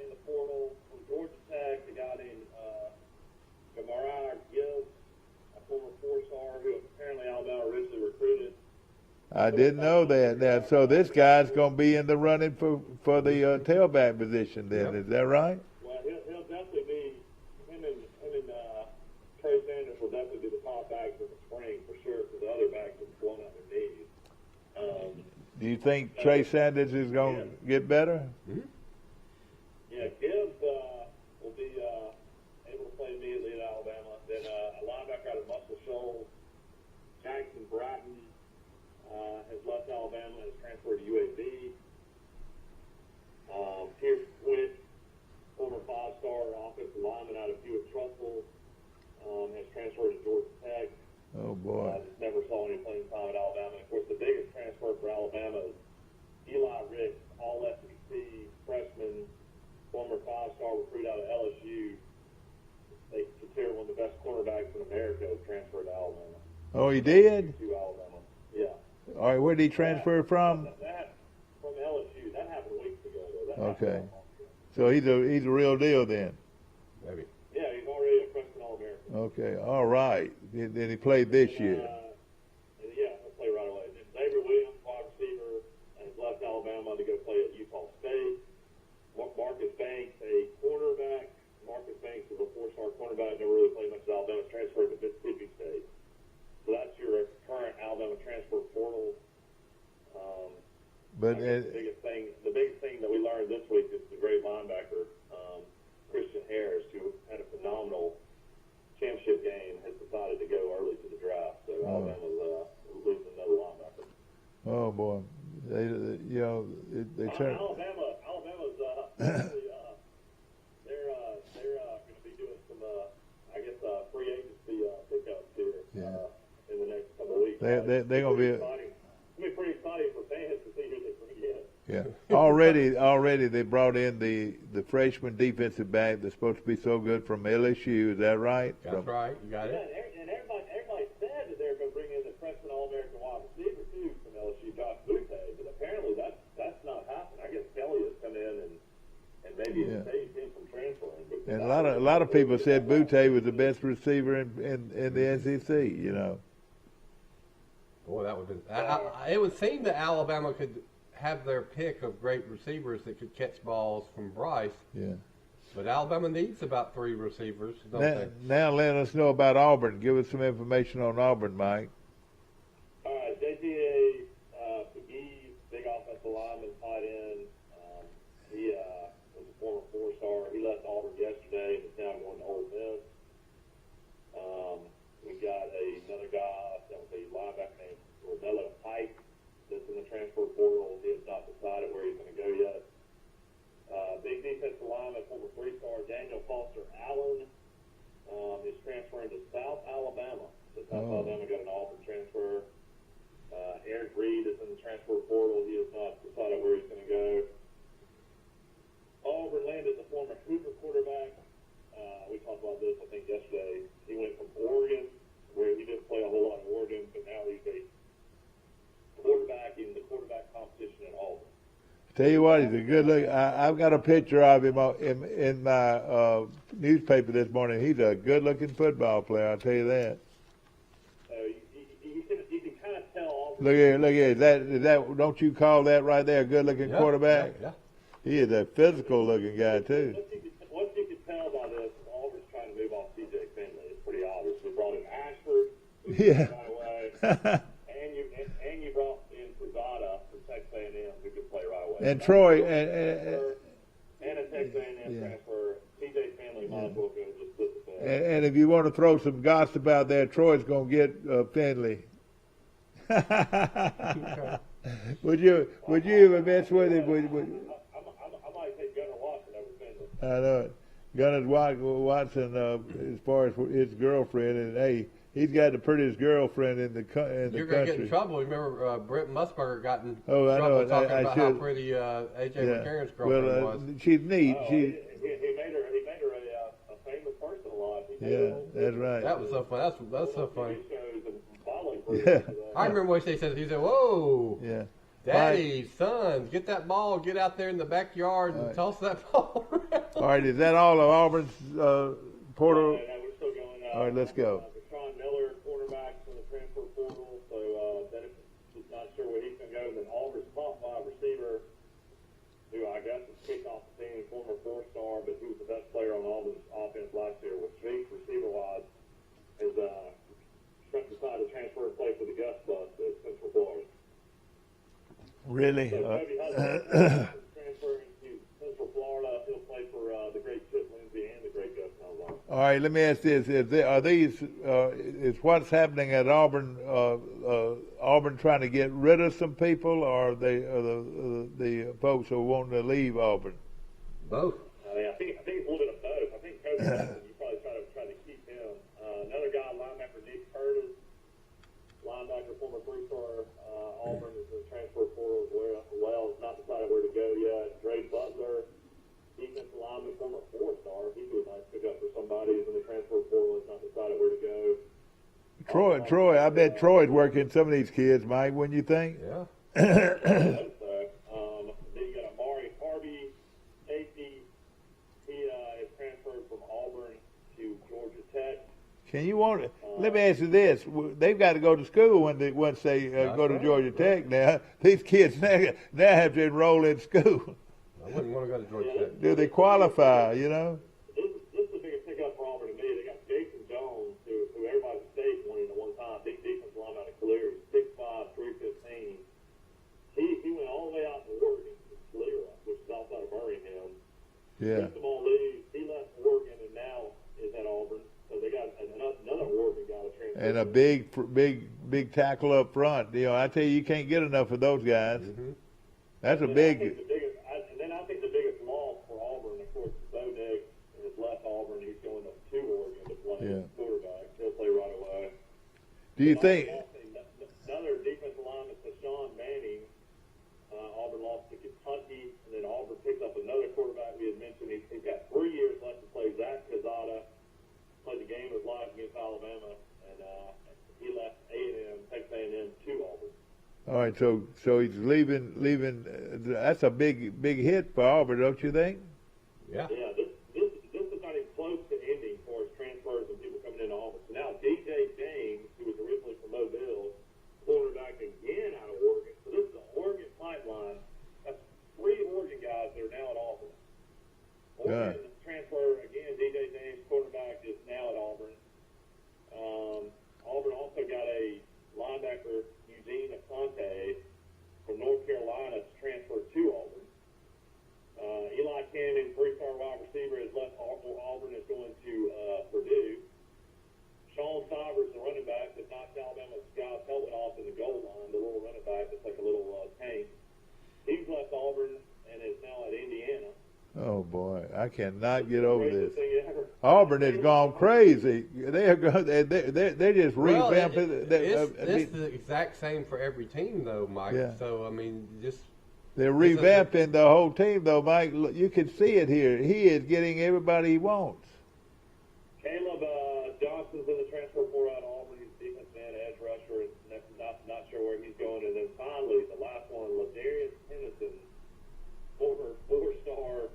in the portal from Georgia Tech, a guy named Gamara Gibbs, a former 4-star who apparently Alabama originally recruited. I didn't know that. Now, so this guy's going to be in the running for the tailback position then, Is that right? Well, he'll definitely be, him and Trey Sanders will definitely be the top backs in the spring for sure, because the other backs have blown out their knees. Do you think Trey Sanders is going to get better? Mm-hmm. Yeah, Gibbs will be able to play immediately at Alabama. Then a linebacker out of Muscle Shoals, Jackson Bratton, has left Alabama and has transferred to UAB. Pierce Quint, former 5-star offensive lineman out of Hewitt-Trussell, has transferred to Georgia Tech. Oh, boy. Just never saw any playing time at Alabama. Of course, the biggest transfer for Alabama is Eli Ricks, Oh, he did? To Alabama. Yeah. All right, where did he transfer from? That from LSU. That happened weeks ago. Though. Okay. So he's a real deal then. Maybe. Yeah, he's already a freshman All-American. Okay, all right. Then he played this year. Yeah, he'll play right away. And Xavier Williams, wide receiver, has left Alabama to go play at Utah State. Marcus Banks, a cornerback. Marcus Banks is a four-star cornerback. Never really played much at Alabama. Transferred to Mississippi State. So that's your current Alabama transfer portal. But the biggest thing that we learned this week is the great linebacker Christian Harris, who had a phenomenal championship game, has decided to go early to the draft. So Alabama's losing another linebacker. oh boy, they turn. Alabama's actually, they're going to be doing some free agency pickups here in the next couple of weeks. They're going to be. It's going to be pretty exciting for fans to see who they bring in. Yeah. Already they brought in the freshman defensive back that's supposed to be so good from LSU. Is that right? That's right. You got it. And everybody said that they were going to bring in the freshman All-American wide receiver too from LSU, Josh Butte, but apparently that's not happened. I guess Kelly has come in and maybe saved him from transferring. And a lot of people said Butte was the best receiver in the SEC. You know. Boy, that would have been. It would seem that Alabama could have their pick of great receivers that could catch balls from Bryce. Yeah. But Alabama needs about 3 receivers, don't they? Now let us know about Auburn. Give us some information on Auburn, Mike. JTA Pugee, big offensive lineman, tight end. He was a former 4-star. He left Auburn yesterday and is now going to Ole Miss. We got another guy that was a linebacker named Romello Pike that's in the transfer portal. He has not decided where he's going to go yet. Big defensive lineman, former 3-star Daniel Foster Allen is transferring to South Alabama. So South Alabama got an Auburn transfer. Eric Reed is in the transfer portal. He has not decided where he's going to go. Auburn landed the former Hoover quarterback. We talked about this, I think, yesterday. He went from Oregon, where he didn't play a whole lot in Oregon, but now he's a quarterback in the quarterback competition at Auburn. Tell you what, he's a good look. I've got a picture of him in my newspaper this morning. He's a good-looking football player. I'll tell you that. You can kind of tell. Look here. Is that? Don't you call that right there a good-looking quarterback? Yeah. He is a physical-looking guy too. What you can tell by this, Auburn's trying to move off C.J. Finley. It's pretty obvious. We brought in Ashford, Yeah. right away, and you brought in Cruzada from Texas A&M, who could play right away. And Troy and a Texas A&M transfer. C.J. Finley might as well go just put the thing. and if you want to throw some gossip out there, Troy's going to get Finley. Would you even mess with him? I might take Gunnar Watson over Finley. I know it. Gunnar Watson, as far as his girlfriend, and hey, he's got the prettiest girlfriend in the country. You're going to get in trouble. Remember, Brent Musburger got in I know trouble it. talking I about should. how pretty A.J. McCarron's girlfriend was. She's neat. He made her a famous person alive. That's right. That was so funny. That's so funny. Yeah. I remember when he said, "Whoa, Yeah. Daddy, son, get that ball, get out there in the backyard and toss that ball around." All right, is that all of Auburn's portal? We're still going. All right, let's go. Deshaun Miller, quarterback from the transfer portal. So Dennis is not sure where he's going to go. Then Auburn's top 5 receiver, who I guess is kicked off the team, former 4-star, but who was the best player on Auburn's offense last year, with Street receiver-wise, is decided to transfer and play for the Gus Bus at Central Florida. Really? So Toby Hudson transferring to Central Florida. He'll play for the great Chip Lindsey and the great Gus Malzahn. All right, let me ask this: is what's happening at Auburn? Auburn trying to get rid of some people, or are the folks who are wanting to leave Auburn? Both. I think it's a little bit of both. I think Coach Hudson, you probably try to keep him. Another guy, linebacker Nick Curtis, linebacker, former 3-star Auburn, is in the transfer portal as well. Has not decided where to go yet. Dre Butler, defensive lineman, former 4-star. He'd be a nice pickup for somebody who's in the transfer portal. Has not decided where to go. Troy. I bet Troy's working some of these kids, Mike. Wouldn't you think? Yeah. Then you got Amari Harvey, safety. He is transferred from Auburn to Georgia Tech. Can you want it? Let me ask you this: they've got to go to school once they go to Georgia Tech. Now these kids now have to enroll in school. I wouldn't want to go to Georgia Tech. Do they qualify? You know. This is the biggest pickup for Auburn to me. They got Jason Jones, who everybody at the state wanted at one time, big defensive lineman out of Calera, 6'5", 315. He went all the way out to Oregon, to Calera, which is outside of Birmingham. Yeah. Took them all leave. He left Oregon and now is at Auburn. So they got another Oregon guy to transfer. And a big tackle up front. You know, I tell you can't get enough of those guys. Mm-hmm. That's a And big. I think the biggest loss for Auburn, of course, is Bo Nix has left Auburn. He's going up to Oregon to play quarterback. He'll play right away. Do you think? Another defensive lineman, Sean Manning. Auburn lost to Kentucky, and then Auburn picked up another quarterback we had mentioned. He's got 3 years left to play. Zach Quezada played the game of his life against Alabama, and he left Texas A&M to Auburn. All right, so he's leaving. That's a big hit for Auburn, don't you think? Yeah. Yeah, this is not even close to ending for his transfers and people coming into Auburn. So now DJ James, who was originally from Mobile, quarterback again out of Oregon. So this is the Oregon pipeline. That's 3 Oregon guys that are now at Auburn. Oregon transfer again. DJ James, quarterback, is now at Auburn. Auburn also got a linebacker, Eugene Asante, from North Carolina, to transfer to Auburn. Eli Cannon, 3-star wide receiver, has left Auburn, is going to Purdue. Sean Stivers, the running back that knocked Alabama's Scott's helmet off in the goal line, the little running back that's like a little tank. He's left Auburn and is now at Indiana. Oh boy, I cannot get over this. Thing ever. Auburn has gone crazy. They're just revamping. It's the exact same for every team, though, Mike. Yeah. So I mean, just they're revamping the whole team, though, Mike. Look, you can see it here. He is getting everybody he wants. Caleb Johnson's in the transfer portal out of Auburn. He's defensive man, edge rusher, and not sure where he's going. And then finally, the last one, Ladarius Henderson, former 4-star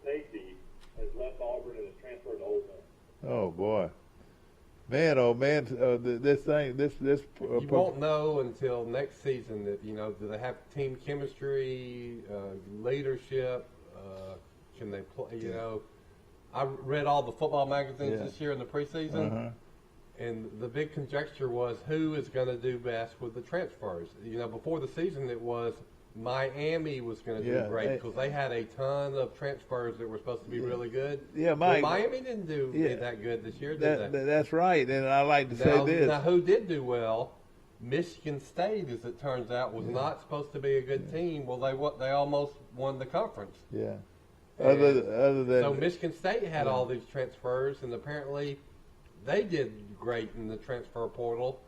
safety, has left Auburn and has transferred to Ole Miss. Oh boy, man! Oh man! This you won't know until next season that do they have team chemistry, leadership? Can they play? I read all the football magazines this year in the preseason, and the big conjecture was who is going to do best with the transfers. Before the season, it was Miami was going to do great because they had a ton of transfers that were supposed to be really good. Yeah, Mike. Well, Miami didn't do that good this year, did they? That's right, and I like to say this. Now, who did do well? Michigan State, as it turns out, was not supposed to be a good team. Well, they almost won the conference. Yeah. Other than so Michigan State had all these transfers, and apparently they did great in the transfer portal.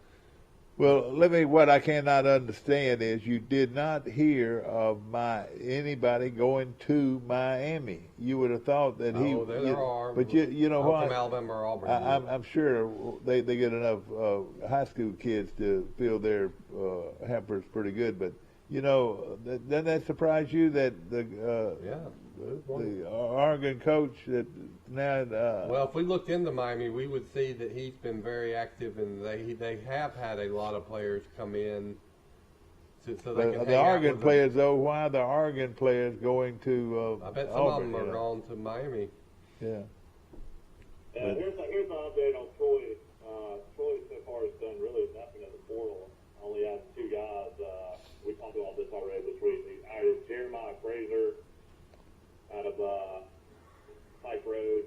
Well, what I cannot understand is you did not hear of anybody going to Miami. You would have thought that there are. But you know what? From Alabama or Auburn. I'm sure they get enough high school kids to fill their hampers pretty good. But doesn't that surprise you that the Oregon coach that now? Well, if we looked into Miami, we would see that he's been very active, and they have had a lot of players come in, so they can. The Oregon players, though, why are the Oregon players going to? I bet some Auburn, of them are going to Miami. Yeah. Here's an update on Troy. Troy so far has done really nothing in the portal. Only had 2 guys. We talked about this already this week. He hired Jeremiah Fraser out of Pike Road.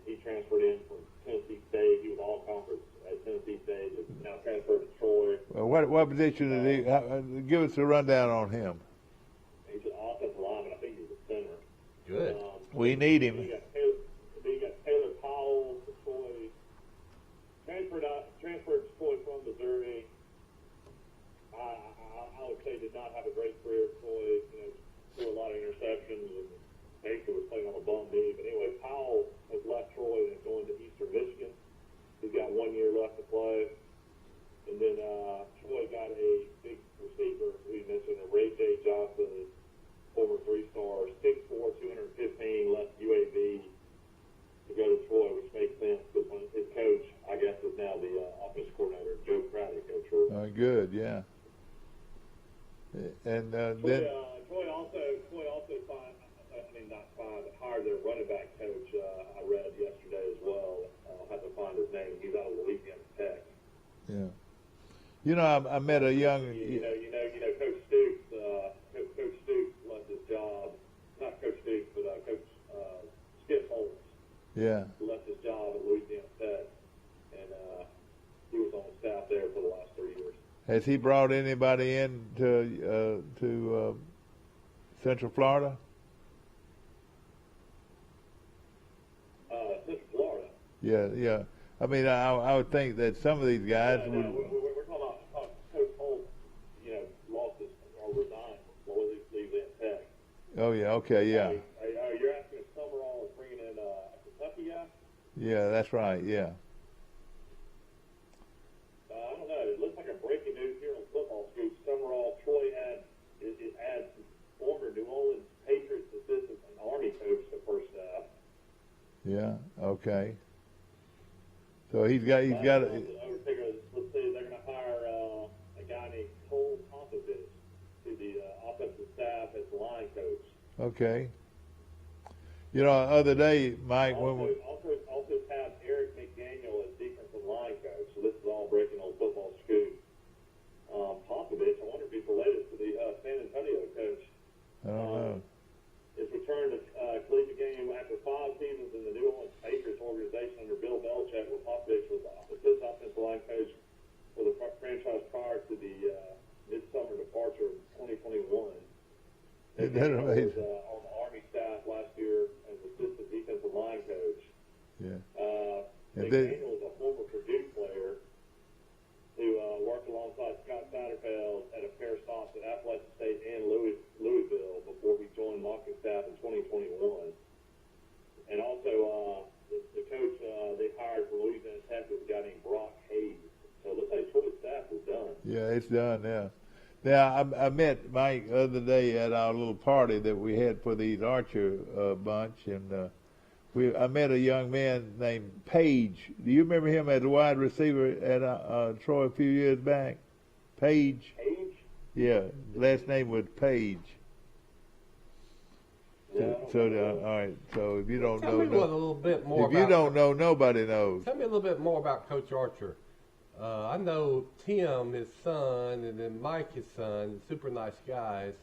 He transferred in from Tennessee State. He was all conference at Tennessee State. Is now transferred to Troy. Well, what position did he? Give us a rundown on him. He's an offensive lineman. I think he's a center. Good. We need him. You got Taylor Powell to Troy. Transferred to Troy from Missouri. I would say did not have a great career at Troy. Threw a lot of interceptions and basically was playing on a bum knee. But anyway, Powell has left Troy and is going to Eastern Michigan. He's got 1 year left to play. And then Troy got a big receiver who you mentioned, Ray J. Johnson, former 3-star, 6'4", 215, left UAB to go to Troy, which makes sense because his coach, I guess, is now the offensive coordinator, Joe Craddock, coach Troy. Good, yeah. And Troy also hired their running back coach. I read yesterday as well. I'll have to find his name. He's out of Louisiana Tech. Yeah. You know, I met a young. You know, Coach Stoops. Coach Stoops left his job. Not Coach Stoops, but Coach Skip Holtz. Yeah. Left his job at Louisiana Tech, and he was on staff there for the last 3 years. Has he brought anybody in to Central Florida? Central Florida. Yeah, yeah. I mean, I would think that some of these guys would. We're talking about Coach Holtz, lost his or resigned from Louisiana Tech. Oh yeah, okay, yeah. You're asking if Summerall is bringing in a Kentucky guy? Yeah, that's right. Yeah. I don't know. It looks like a breaking news here on Football Scoop. Summerall, Troy adds former New Orleans Patriots assistant and Army coach to first staff. Yeah. Okay. So he's got. Let's say they're going to hire a guy named Cole Popovich to the offensive staff as line coach. Okay. You know, other day, Mike, also have Eric McDaniel as defensive line coach. So this is all breaking on Football Scoop. Popovich, I wonder if he's related to the San Antonio coach. I don't know. His return to collegiate game after 5 seasons in the New Orleans Patriots organization under Bill Belichick, where Popovich was the assistant offensive line coach for the franchise prior to the midsummer departure of 2021. Isn't that amazing? He was on the Army staff last year as assistant defensive line coach. Yeah. McDaniel was a former Purdue player who worked alongside Scott Satterfield at a pair of stops at Appalachian State and Louisville before he joined Mocking's staff in 2021. And also, the coach they hired from Louisiana Tech was a guy named Brock Hayes. So it looks like Troy's staff is done. Yeah, it's done. Yeah. Now I met Mike the other day at our little party that we had for these Archer bunch, and I met a young man named Page. Do you remember him as a wide receiver at Troy a few years back? Page. Page? Yeah, last name was Page. Yeah, all right. So if you don't Tell me a little bit more. If you don't know, nobody knows. Tell me a little bit more about Coach Archer. I know Tim, his son, and then Mike, his son, super nice guys.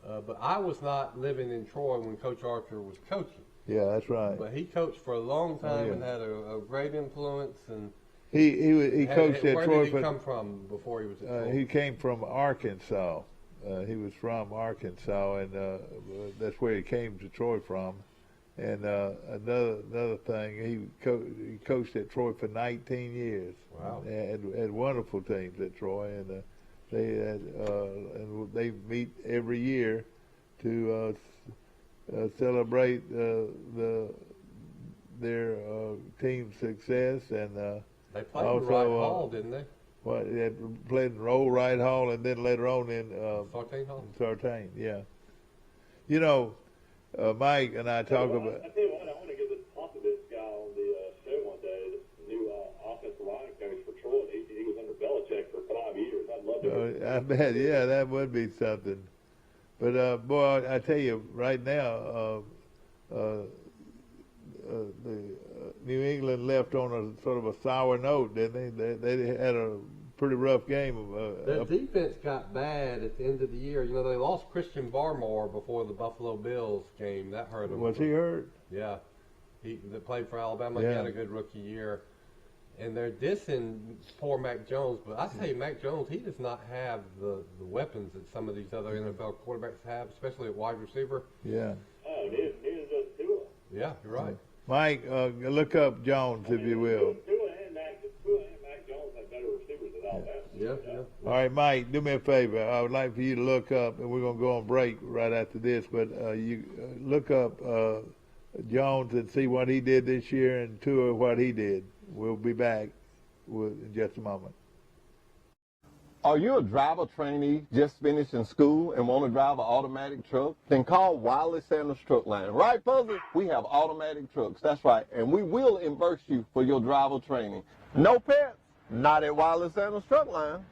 But I was not living in Troy when Coach Archer was coaching. Yeah, that's right. But he coached for a long time and had a great influence. And he coached at Troy. Where did he come from before he was at Troy? He came from Arkansas. He was from Arkansas, and that's where he came to Troy from. And another thing, he coached at Troy for 19 years. Wow! Had wonderful teams at Troy, and they meet every year to celebrate their team's success, and they played also in Wright Hall, didn't they? Well, they had played in Roll Wright Hall, and then later on in Sartain Hall. Sartain, yeah. You know, Mike and I talk about. I tell you what, I want to get this Popovich guy on the show one day. This new offensive line coach for Troy. He was under Belichick for 5 years. I'd love to. I bet, yeah, that would be something. But boy, I tell you, right now, the New England left on a sort of a sour note, didn't they? They had a pretty rough game. Their defense got bad at the end of the year. You know, they lost Christian Barmore before the Buffalo Bills game. That hurt them. Was he hurt? Yeah. They played for Alabama. Yeah. He had a good rookie year. And they're dissing poor Mac Jones. But I tell you, Mac Jones, he does not have the weapons that some of these other NFL quarterbacks have, especially at wide receiver. Yeah. Oh, neither does Tua. Yeah, you're right. Mike, look up Jones, if you will. Tua and Mac Jones have better receivers than Alabama. Yeah. All right, Mike, do me a favor. I would like for you to look up, and we're going to go on break right after this, but you look up Jones and see what he did this year, and Tua what he did. we'll be back in just a moment. Are you a driver trainee just finishing school and want to drive an automatic truck? Then call Wiley Sanders Truck Line. Right, Fuzzy? We have automatic trucks. That's right. And we will reimburse you for your driver training. No pets? Not at Wiley Sanders Truck Line.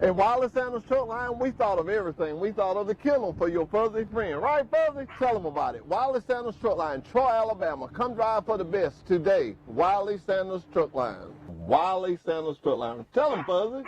At Wiley Sanders Truck Line, we thought of everything. We thought of the kennel for your fuzzy friend. Right, Fuzzy? Tell them about it. Wiley Sanders Truck Line, Troy, Alabama. Come drive for the best today. Wiley Sanders Truck Line. Wiley Sanders Truck Line. Tell them, Fuzzy.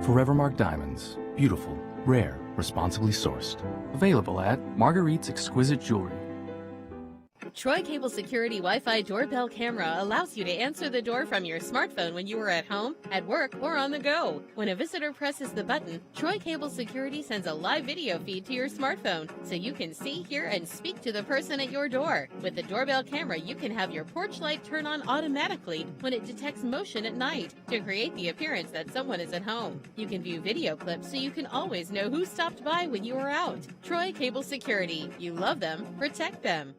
Forevermark Diamonds. Beautiful, rare, responsibly sourced. Available at Marguerite's Exquisite Jewelry. Troy Cable Security Wi-Fi doorbell camera allows you to answer the door from your smartphone when you are at home, at work, or on the go. When a visitor presses the button, Troy Cable Security sends a live video feed to your smartphone so you can see, hear, and speak to the person at your door. With the doorbell camera, you can have your porch light turn on automatically when it detects motion at night to create the appearance that someone is at home. You can view video clips so you can always know who stopped by when you were out. Troy Cable Security. You love them, protect them.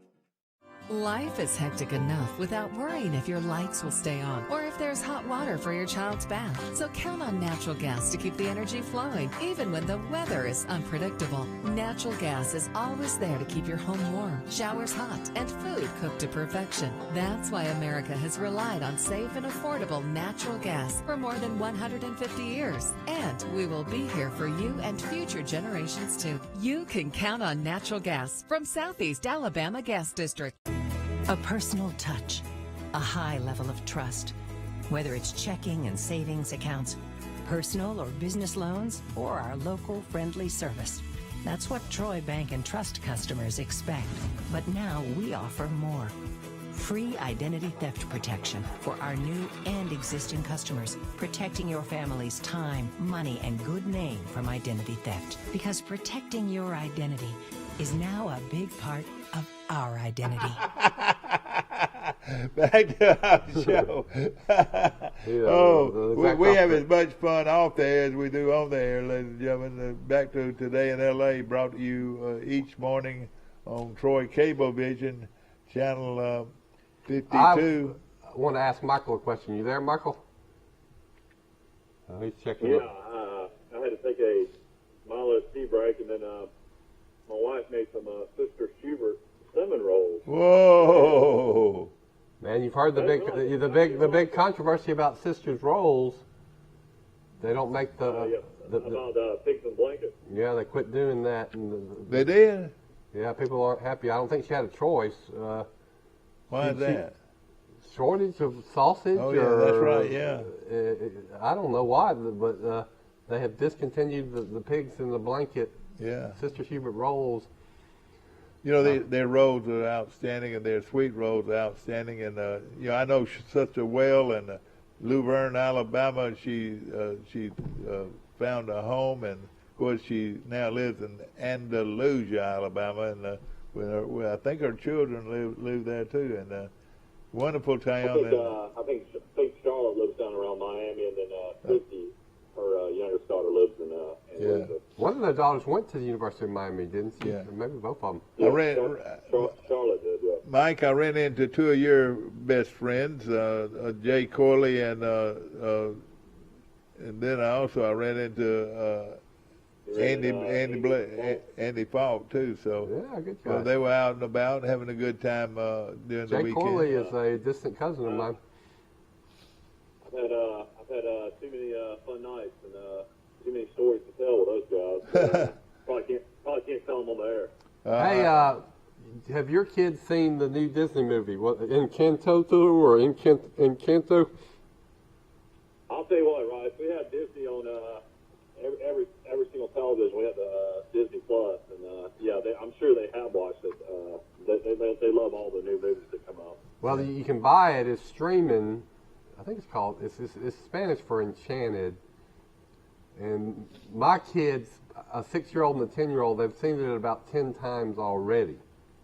Life is hectic enough without worrying if your lights will stay on or if there's hot water for your child's bath. So count on natural gas to keep the energy flowing, even when the weather is unpredictable. Natural gas is always there to keep your home warm, showers hot, and food cooked to perfection. That's why America has relied on safe and affordable natural gas for more than 150 years. And we will be here for you and future generations too. You can count on natural gas from Southeast Alabama Gas District. A personal touch, a high level of trust. Whether it's checking and savings accounts, personal or business loans, or our local friendly service. That's what Troy Bank and Trust customers expect. But now we offer more. Free identity theft protection for our new and existing customers, protecting your family's time, money, and good name from identity theft. Because protecting your identity is now a big part of our identity. Back to our show. We have as much fun off the air as we do on the air, ladies and gentlemen. Back to Today in L.A., brought to you each morning on Troy Cablevision, channel 52. I want to ask Michael a question. You there, Michael? He's checking Yeah, I had to take a mindless tea break, and then my wife made some Sister Schubert cinnamon rolls. Whoa! Man, you've heard the big controversy about Sister's rolls. They don't make about pigs and blankets. Yeah, they quit doing that. They did? Yeah, people aren't happy. I don't think she had a choice. Why is that? Shortage of sausage? Oh, yeah, that's right, yeah. I don't know why, but they have discontinued the pigs in the blanket. Yeah. Sister Schubert rolls. You know, their rolls are outstanding, and their sweet rolls are outstanding. And I know Sister well in Luverne, Alabama. She found a home, and of course she now lives in Andalusia, Alabama, and I think her children live there too. And wonderful town. I think Charlotte lives down around Miami, and then Christy, her youngest daughter, lives in Andalusia. One of their daughters went to the University of Miami, didn't she? Yeah. Maybe both of them. Charlotte did, yeah. Mike, I ran into two of your best friends, Jay Corley, and then I ran into Andy Falk too. So yeah, good guy. They were out and about having a good time during the weekend. Jay Corley is a distant cousin of mine. I've had too many fun nights and too many stories to tell with those guys. Probably can't tell them on the air. Have your kids seen the new Disney movie, Encanto or Encanto? I'll tell you what, right? We have Disney on every single television. We have the Disney Plus, and I'm sure they have watched it. They love all the new movies that come out. Well, you can buy it. It's streaming. I think it's Spanish for Enchanted. And my kids, a 6-year-old and a 10-year-old, they've seen it about 10 times already.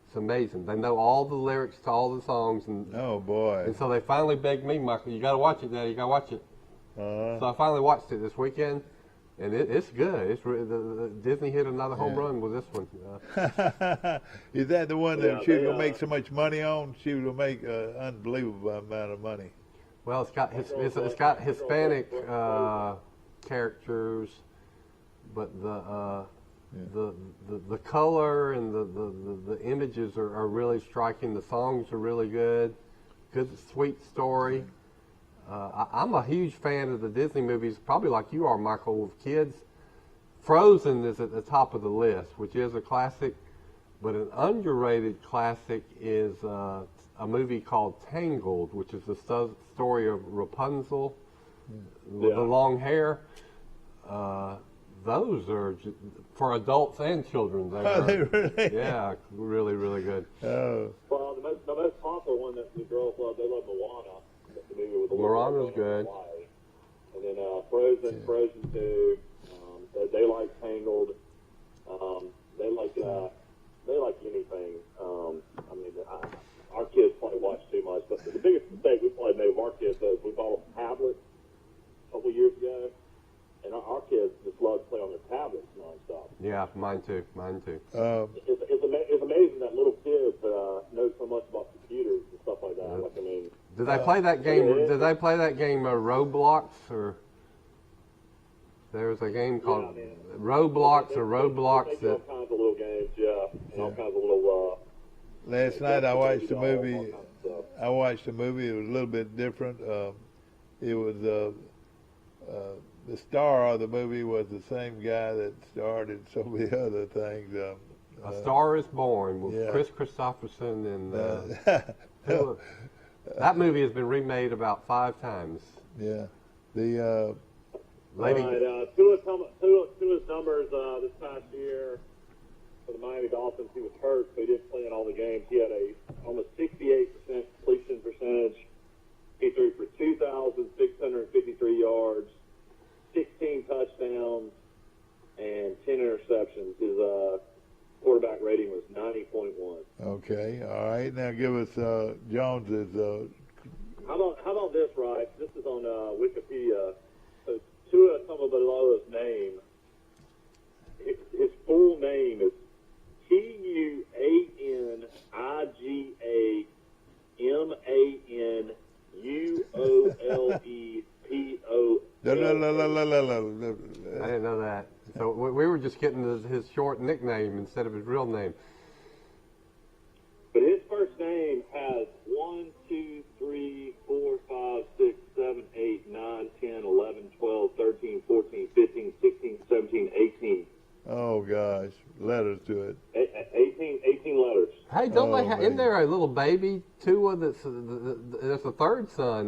It's amazing. They know all the lyrics to all the songs. And oh, boy. And so they finally begged me, Michael, you got to watch it, Daddy, you got to watch it. So I finally watched it this weekend, and it's good. Disney hit another home run with this one. Is that the one that she was going to make so much money on? She was going to make an unbelievable amount of money. Well, it's got Hispanic characters, but the color and the images are really striking. The songs are really good. Good, sweet story. I'm a huge fan of the Disney movies, probably like you are, Michael, with kids. Frozen is at the top of the list, which is a classic, but an underrated classic is a movie called Tangled, which is the story of Rapunzel with the long hair. Those are for adults and children. Yeah, really, really good. Well, the most popular one that the girls love, they love Moana. The movie with the Moana's good. And then Frozen 2. They like Tangled. They like anything. Our kids probably watch too much. But the biggest mistake we probably made with our kids is we bought them tablets a couple years ago. And our kids just love to play on their tablets nonstop. Yeah, mine too. It's amazing that little kids know so much about computers and stuff like that. Did they play that game? Did they play that game Roblox, or there was a game called Roblox or Roblox? They all kinds of little games, and all kinds of little. Last night I watched a movie. It was a little bit different. It was the star of the movie was the same guy that starred in so many other things. A Star is Born with Chris Christopherson and that movie has been remade about 5 times. Yeah, the lady. Tua's numbers this past year for the Miami Dolphins. He was hurt, so he didn't play in all the games. He had a almost 68% completion percentage. He threw for 2,653 yards. 16 touchdowns and 10 interceptions. His quarterback rating was 90.1. Okay, all right. Now give us Jones's. How about this, right? This is on Wikipedia. So Tua Tagovailoa's name. His full name is TUANIGAMANUOLEPO. I didn't know that. So we were just getting his short nickname instead of his real name. But his first name has 1, 2, 3, 4, 5, 6, 7, 8, 9, 10, 11, 12, 13, 14, 15, 16, 17, 18. Oh, gosh. Letters to it. 18 letters. Hey, don't they have, isn't there a little baby, Tua, that's a third son?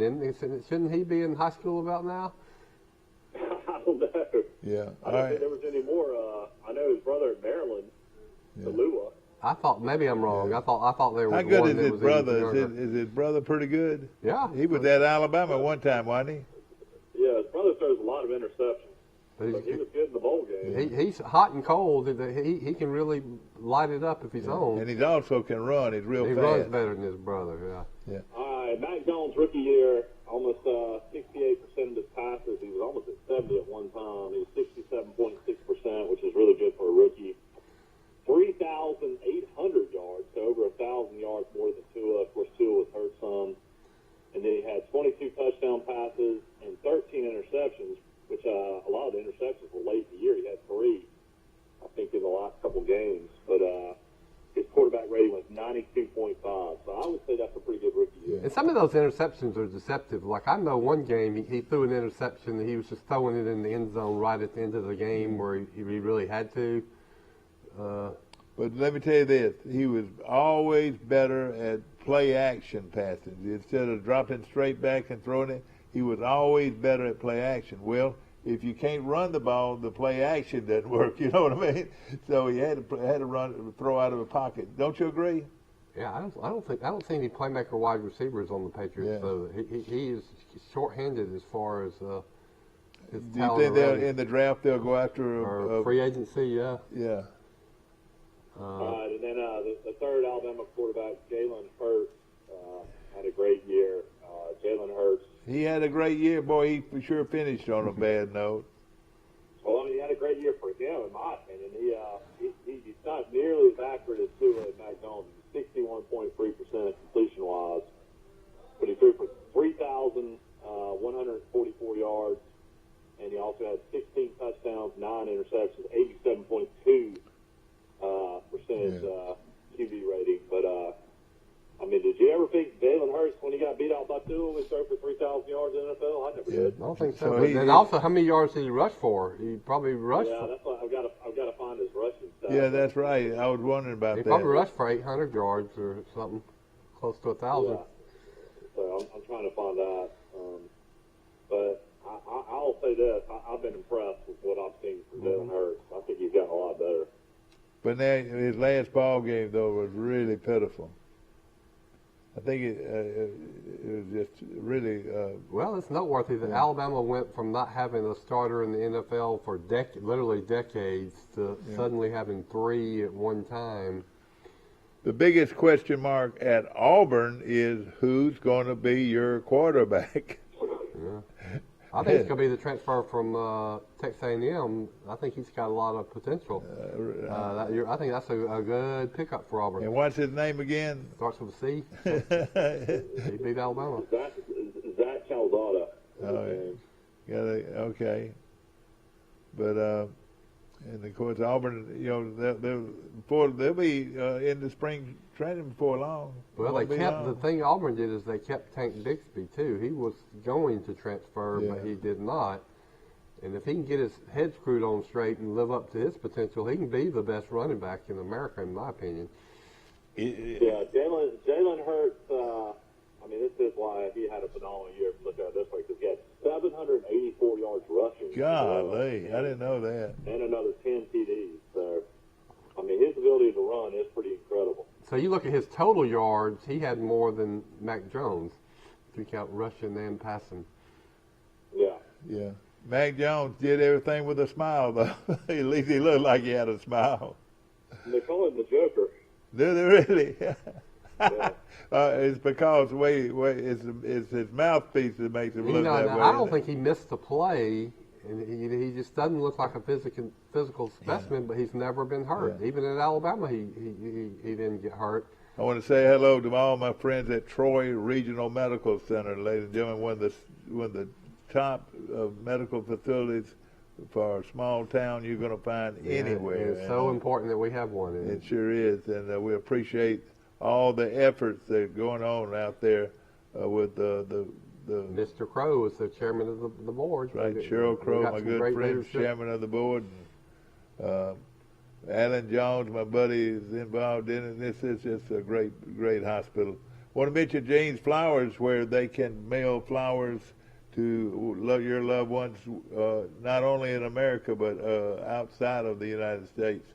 Shouldn't he be in high school about now? I don't know. Yeah. I don't think there was any more. I know his brother in Maryland, Tallulah. I thought, maybe I'm wrong. I thought there was How good one is that his was brother? Is his brother pretty good? Yeah. He was at Alabama one time, wasn't he? Yeah, his brother throws a lot of interceptions. But he was good in the bowl game. He's hot and cold. He can really light it up if he's on. And he also can run. He's real fast. He runs better than his brother, yeah. All right, Mac Jones' rookie year, almost 68% of his passes. He was almost at 70 at one time. He was 67.6%, which is really good for a rookie. 3,800 yards, so over 1,000 yards more than Tua. Of course, Tua was hurt some. And then he had 22 touchdown passes and 13 interceptions, which a lot of the interceptions were late in the year. He had 3, I think, in the last couple games. But his quarterback rating was 92.5. So I would say that's a pretty good rookie year. And some of those interceptions are deceptive. Like, I know one game he threw an interception and he was just throwing it in the end zone right at the end of the game where he really had to. But let me tell you this, he was always better at play action passes. Instead of dropping straight back and throwing it, he was always better at play action. Well, if you can't run the ball, the play action doesn't work, you know what I mean? So he had to throw out of a pocket. Don't you agree? Yeah, I don't see any playmaker wide receivers on the Patriots. So he is shorthanded as far as his Do you talent think they'll already. in the draft they'll go after Or free agency? Yeah. Yeah. And then the third Alabama quarterback, Jalen Hurts, had a great year. Jalen Hurts. He had a great year, boy. He for sure finished on a bad note. Well, I mean, he had a great year for him, in my opinion. He's not nearly as accurate as Tua and Mac Jones. 61.3% completion-wise. But he threw for 3,144 yards, and he also had 16 touchdowns, 9 interceptions, 87.2% QB rating. But, I mean, did you ever think Jalen Hurts, when he got beat out by Tua, would throw for 3,000 yards in the NFL? I never did. I don't think so. But then also, how many yards did he rush for? He probably rushed. Yeah, that's why I've got to find his rushing stats. Yeah, that's right. I was wondering about that. He probably rushed for 800 yards or something, close to 1,000. Yeah. So I'm trying to find that. But I'll say this: I've been impressed with what I've seen from Jalen Hurts. I think he's gotten a lot better. But now his last ball game though was really pitiful. I think it was just really. Well, it's noteworthy that Alabama went from not having a starter in the NFL for literally decades to suddenly having 3 at one time. The biggest question mark at Auburn is who's going to be your quarterback. Yeah. I think it's going to be the transfer from Texas A&M. I think he's got a lot of potential. I think that's a good pickup for Auburn. And what's his name again? Starts with a C. He beat Alabama. Zach Calzada. Okay. But and of course Auburn, they'll be in the spring training before long. Well, the thing Auburn did is they kept Tank Bixby too. He was going to transfer, but he did not. And if he can get his head screwed on straight and live up to his potential, he can be the best running back in America, in my opinion. Yeah, Jalen Hurts. I mean, this is why he had a phenomenal year. Look at it this way, because he had 784 yards rushing. Golly, I didn't know that. And another 10 TDs. So, I mean, his ability to run is pretty incredible. So you look at his total yards, he had more than Mac Jones, if you count rushing and passing. Yeah. Yeah. Mac Jones did everything with a smile, though. At least he looked like he had a smile. They call him the Joker. Do they really? Yeah. It's because it's his mouthpiece that makes him look that way. I don't think he missed a play, and he just doesn't look like a physical specimen. But he's never been hurt. Even at Alabama, he didn't get hurt. I want to say hello to all my friends at Troy Regional Medical Center, ladies and gentlemen. One of the top medical facilities for a small town you're going to find anywhere. It's so important that we have one. It sure is, and we appreciate all the efforts that are going on out there with the Mr. Crow is the chairman of the board. Right, Cheryl Crow, my good friend, chairman of the board. Alan Jones, my buddy, is involved in it. This is just a great hospital. I want to mention Jane's Flowers, where they can mail flowers to your loved ones, not only in America but outside of the United States.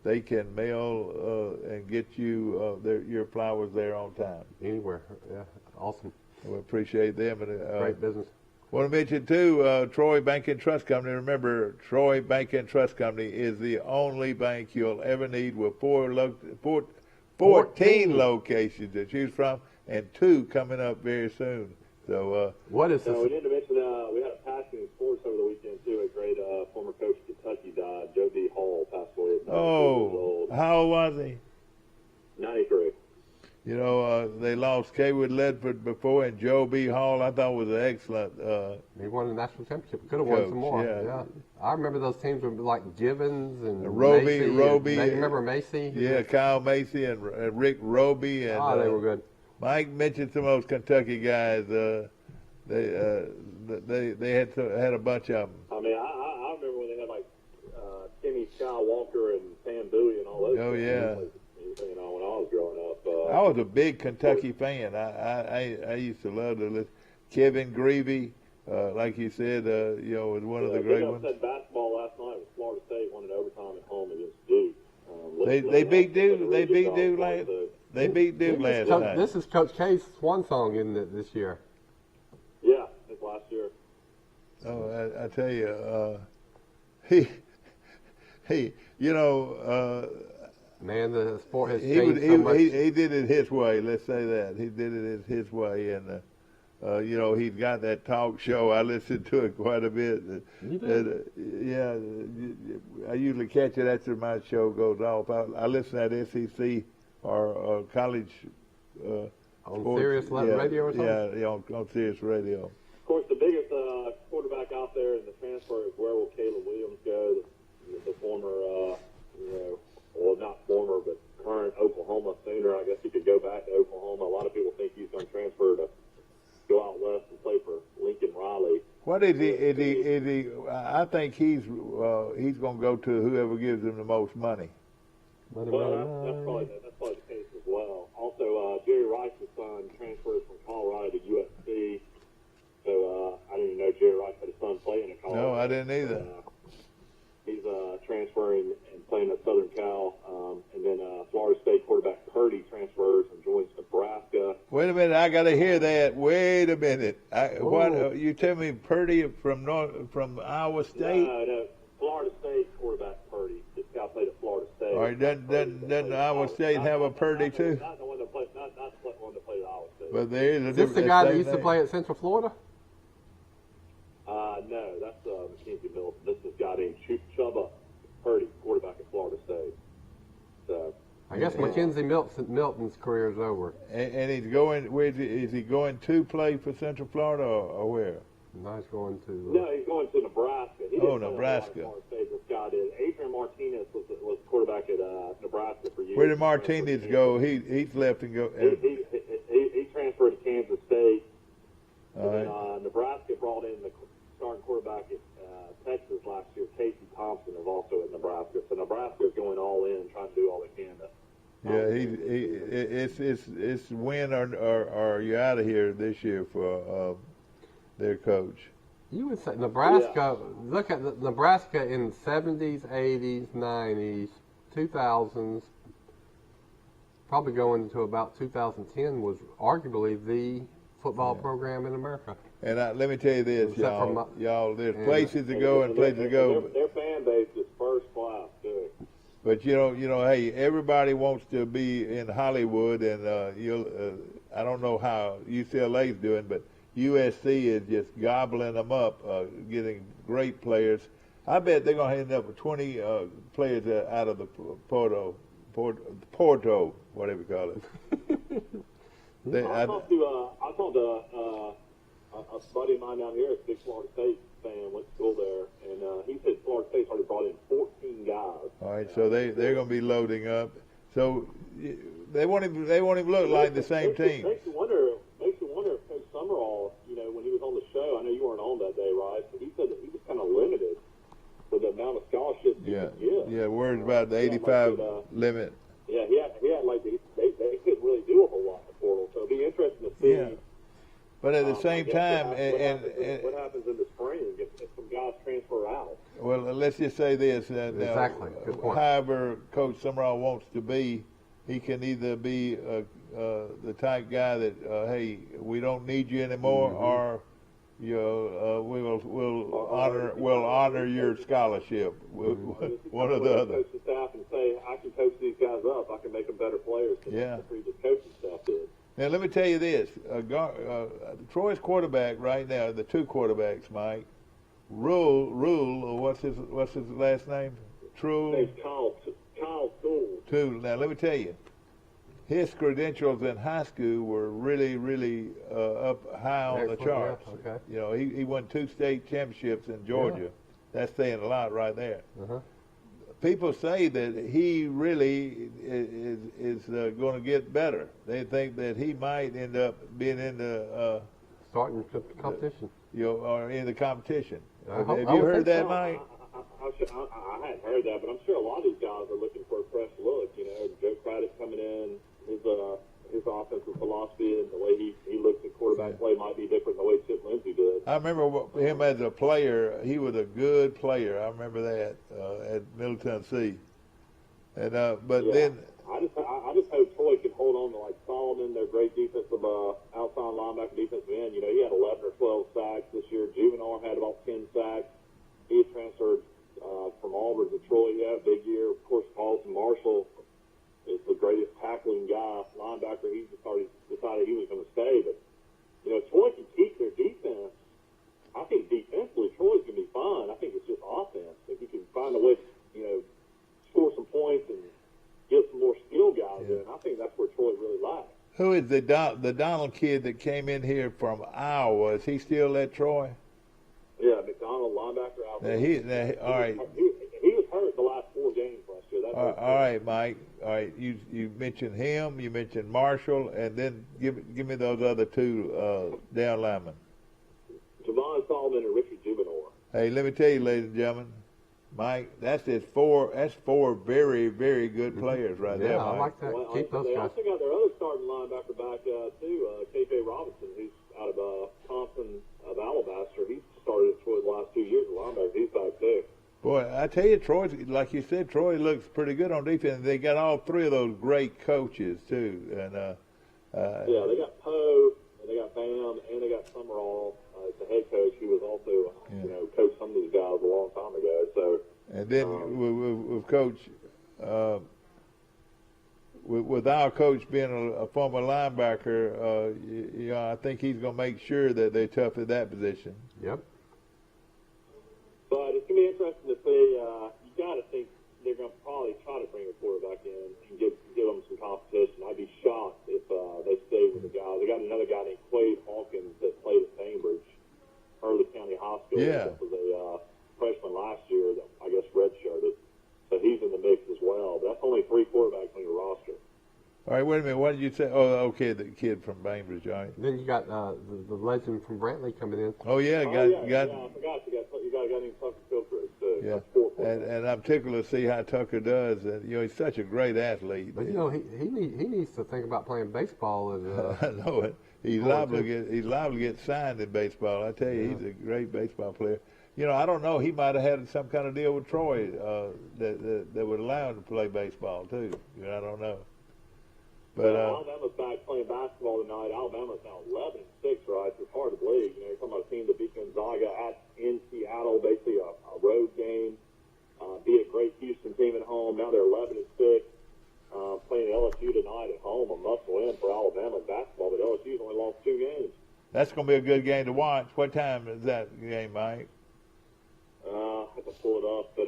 They can mail and get you your flowers there on time. Anywhere, yeah, awesome. We appreciate them. And, great business. Want to mention too, Troy Bank and Trust Company. Remember, Troy Bank and Trust Company is the only bank you'll ever need with 14 locations to choose from, and 2 coming up very soon. So, what is this? We need to mention we had a passing in sports over the weekend too. A great former coach of Kentucky died. Joe D. Hall passed away at 93 years old. How old was he? 93. You know, they lost Kaywood Ledford before, and Joe B. Hall, I thought, was an excellent. He won the national championship. Could have won some more. Yeah. I remember those teams were like Givens and Roby. Remember Macy? Yeah, Kyle Macy and Rick Roby. And, they were good. Mike mentioned some of those Kentucky guys. They had a bunch of them. I mean, I remember when they had like Timmy Skywalker and Sam Bowie and all those. Oh yeah. You know, when I was growing up. I was a big Kentucky fan. I used to love to listen. Kevin Greavy, like you said, was one of the great ones. I said basketball last night with Florida State won in overtime at home against Duke. They beat Duke. They beat Duke last night. This is Coach K's swan song, isn't it, this year? Yeah, I think last year. Oh, I tell you, he, you know, Man, the sport has he changed so much. he did it his way. Let's say that he did it his way, and you know, he's got that talk show. I listened to it quite a bit. You did? Yeah, I usually catch it after my show goes off. I listen to that SEC or college. On sports. Sirius Radio or something? Yeah, on Sirius Radio. Of course, the biggest quarterback out there in the transfer is where will Caleb Williams go? The former, well, not former, but current Oklahoma Sooner. I guess he could go back to Oklahoma. A lot of people think he's going to transfer to go out west and play for Lincoln Riley. What is he? Is he? I think he's going to go to whoever gives him the most money. Well, that's probably the case as well. Also, Jerry Rice's son transferred from Colorado to USC. So I didn't even know Jerry Rice had a son playing at Colorado. No, I didn't either. He's transferring and playing at Southern Cal. And then Florida State quarterback Purdy transfers and joins Nebraska. Wait a minute, I got to hear that. Wait a minute. What you tell me, Purdy from Iowa State? No, Florida State quarterback Purdy. This guy played at Florida State. All right, doesn't Iowa State have a Purdy too? Not the one that played. Not the one that played at Iowa State. But there is a Is this the guy that used to play at Central Florida? No, that's Mackenzie Milton. This is a guy named Chubba Purdy, quarterback at Florida State. So, I guess Mackenzie Milton's career is over. And he's going. Where is he going to play for Central Florida or where? No, he's going to. No, he's going to Nebraska. He Oh, didn't Nebraska. play a lot at Florida State. This guy did. Adrian Martinez was quarterback at Nebraska for years. Where did Martinez go? He's left and go. He transferred to Kansas State. All And right. then Nebraska brought in the starting quarterback at Texas last year, Casey Thompson, is also at Nebraska. So Nebraska is going all in, trying to do all they can to. Yeah, it's win or you're out of here this year for their coach. You would say Nebraska. Yeah. Look at Nebraska in the 70s, 80s, 90s, 2000s. Probably going to about 2010 was arguably the football program in America. And let me tell you this, y'all. There's places to go and places to go. Their fan base is first class too. But you know, hey, everybody wants to be in Hollywood, and I don't know how UCLA's doing, but USC is just gobbling them up, getting great players. I bet they're going to end up with 20 players out of the Porto, whatever you call it. I talked to a buddy of mine down here, a big Florida State fan, went to school there, and he said Florida State's already brought in 14 guys. All right, so they're going to be loading up. So they won't even look like the same team. Makes you wonder if Coach Summerall, when he was on the show, I know you weren't on that day, right? But he said that he was kind of limited with the amount of scholarships he could get. Yeah, words about the 85 limit. Yeah, he had like they couldn't really do a whole lot in the portal, so it'll be interesting to see. Yeah. But at the same time, what happens in the spring if some guys transfer out? Well, let's just say this. Exactly. Good point. However Coach Summerall wants to be, he can either be the type guy that, hey, we don't need you anymore, or we'll honor your scholarship. One or the other. Coach the staff and say, I can coach these guys up. I can make them better players than the previous coaching staff did. Now, let me tell you this. Troy's quarterback right now, the two quarterbacks, Mike, Rule, what's his last name? Name's Kyle Toole. Now, let me tell you, his credentials in high school were really, really up high on the charts. Yeah, okay. He won 2 state championships in Georgia. Yeah. That's saying a lot right there. Uh-huh. People say that he really is going to get better. They think that he might end up being in the starting competition. Or in the competition. Have you I heard that, Mike? I hadn't heard that, but I'm sure a lot of these guys are looking for a fresh look. Joe Craddock coming in, his offensive philosophy and the way he looks at quarterback play might be different than the way Chip Lindsey did. I remember him as a player. He was a good player. I remember that at Middle Tennessee. And then I just hope Troy can hold on to like Solomon, their great defensive outside linebacker defensive end. You know, he had 11 or 12 sacks this year. Juvenile had about 10 sacks. He had transferred from Auburn to Troy. He had a big year. Of course, Paulson Marshall is the greatest tackling guy, linebacker. He just already decided he was going to stay. But, you know, Troy can keep their defense. I think defensively, Troy's going to be fine. I think it's just offense. If you can find a way to, you know, score some points and get some more skill guys in, I think that's where Troy really lies. Who is the Donald kid that came in here from Iowa? Is he still at Troy? Yeah, McDonald, linebacker. All right. He was hurt the last 4 games last year. All right, Mike. All right, you mentioned him. You mentioned Marshall, and then give me those other 2 down linemen. Javon Solomon and Richard Juvenile. Hey, let me tell you, ladies and gentlemen, Mike, that's 4 very, very good players right there, Mike. I like that. Well, Keep those they guys. also got their other starting linebacker back too, KJ Robinson, who's out of Thompson of Alabaster. He's started at Troy the last 2 years as linebacker. He's back too. Boy, I tell you, Troy, like you said, Troy looks pretty good on defense. They got all 3 of those great coaches too, and yeah, they got Poe, and they got Bam, and they got Summerall as the head coach. He was also, you know, coached some of these guys a long time ago. So, and then with Coach, with our coach being a former linebacker, you know, I think he's going to make sure that they're tough at that position. Yep. But it's going to be interesting to see. You got to think they're going to probably try to bring a quarterback in and give them some competition. I'd be shocked if they stay with the guys. They got another guy named Quade Hawkins that played at Cambridge, Hurley County Hospital. Yeah. That was a freshman last year that I guess redshirted. So he's in the mix as well. But that's only 3 quarterbacks on your roster. All right, wait a minute. What did you say? Oh, okay, the kid from Bainbridge, all right. Then you got the legend from Brantley coming in. Oh, yeah. I forgot. You got a guy named Tucker Filtridge, too. Yeah, and I'm tickled to see how Tucker does. And, you know, he's such a great athlete. But, you know, he needs to think about playing baseball. I know it. He's liable to get signed in baseball. I tell you, he's a great baseball player. You know, I don't know. He might have had some kind of deal with Troy that would allow him to play baseball, too. You know, I don't know. But Alabama's back playing basketball tonight. Alabama's now 11-6, right? It's hard to believe. You know, you're talking about a team that beat Gonzaga in Seattle, basically a road game. Beat a great Houston team at home. Now they're 11-6. Playing LSU tonight at home, a must-win for Alabama basketball. But LSU's only lost 2 games. That's going to be a good game to watch. What time is that game, Mike? I have to pull it up, but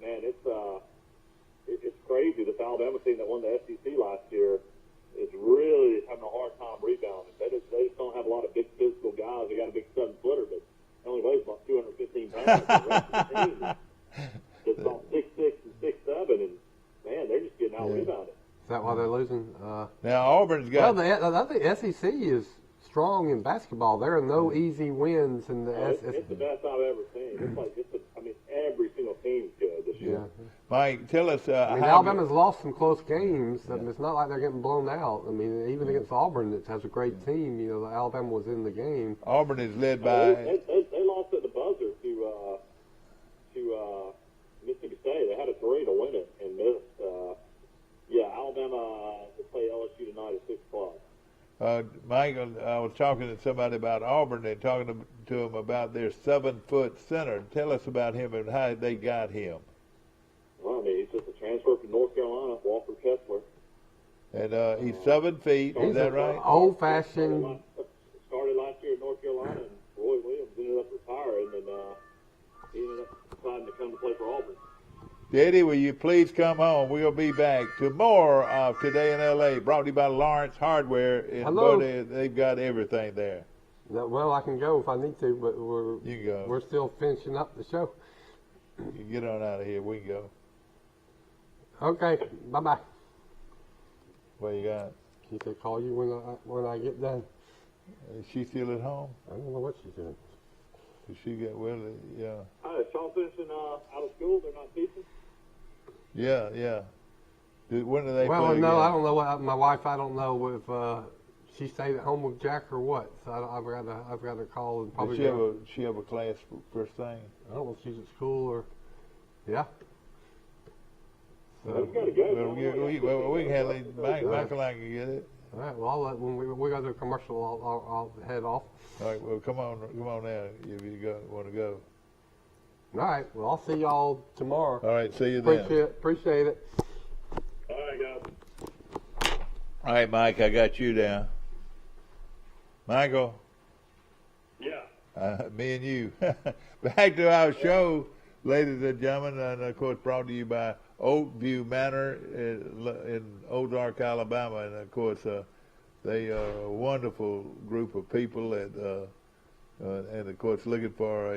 man, it's crazy. This Alabama team that won the SEC last year is really having a hard time rebounding. They just don't have a lot of big physical guys. They got a big 7-footer, but he only weighs about 215 pounds. The rest of the team is about 6'6" and 6'7", and man, they're just getting out rebounded. Is that why they're losing? Now Auburn's got. Well, I think SEC is strong in basketball. There are no easy wins in the SEC. It's the best I've ever seen. It's like every single team's good this year. Mike, tell us. Alabama's lost some close games. I mean, it's not like they're getting blown out. I mean, even against Auburn, that has a great team. You know, Alabama was in the game. Auburn is led by. They lost at the buzzer to Mississippi State. They had a 3 to win it and missed. Alabama will play LSU tonight at 6 o'clock. Mike, I was talking to somebody about Auburn and talking to him about their 7-foot center. Tell us about him and how they got him. Well, I mean, he's just a transfer from North Carolina, Walker Kessler. And he's 7 feet. Is that right? Old-fashioned. Started last year at North Carolina, and Roy Williams ended up retiring, and he ended up deciding to come to play for Auburn. Daddy, will you please come home? We'll be back to more of Today in L.A., brought to you by Lawrence Hardware in Bodie. They've got everything there. Well, I can go if I need to, but we're still finishing up the show. You can get on out of here. We can go. Okay, bye-bye. What you got? She said call you when I get done. Is she still at home? I don't know what she's doing. Did she get yeah. Is Sean finishing out of school? They're not teaching? Yeah. When do they well, play no, again? I don't know. My wife, I don't know if she stayed at home with Jack or what. So I've got to call and probably. Does she have a class first thing? I don't know if she's at school or, yeah. We gotta go. We can handle it. Michael, I can get it. All right. Well, I'll let, when we go to a commercial, I'll head off. All right. Well, come on now if you want to go. All right. Well, I'll see y'all tomorrow. All right. See you then. Appreciate it. All right, guys. All right, Mike. I got you down. Michael. Yeah. Me and you. Back to our show, ladies and gentlemen, and of course brought to you by Oakview Manor in Ozark, Alabama, and of course they are a wonderful group of people, and of course looking for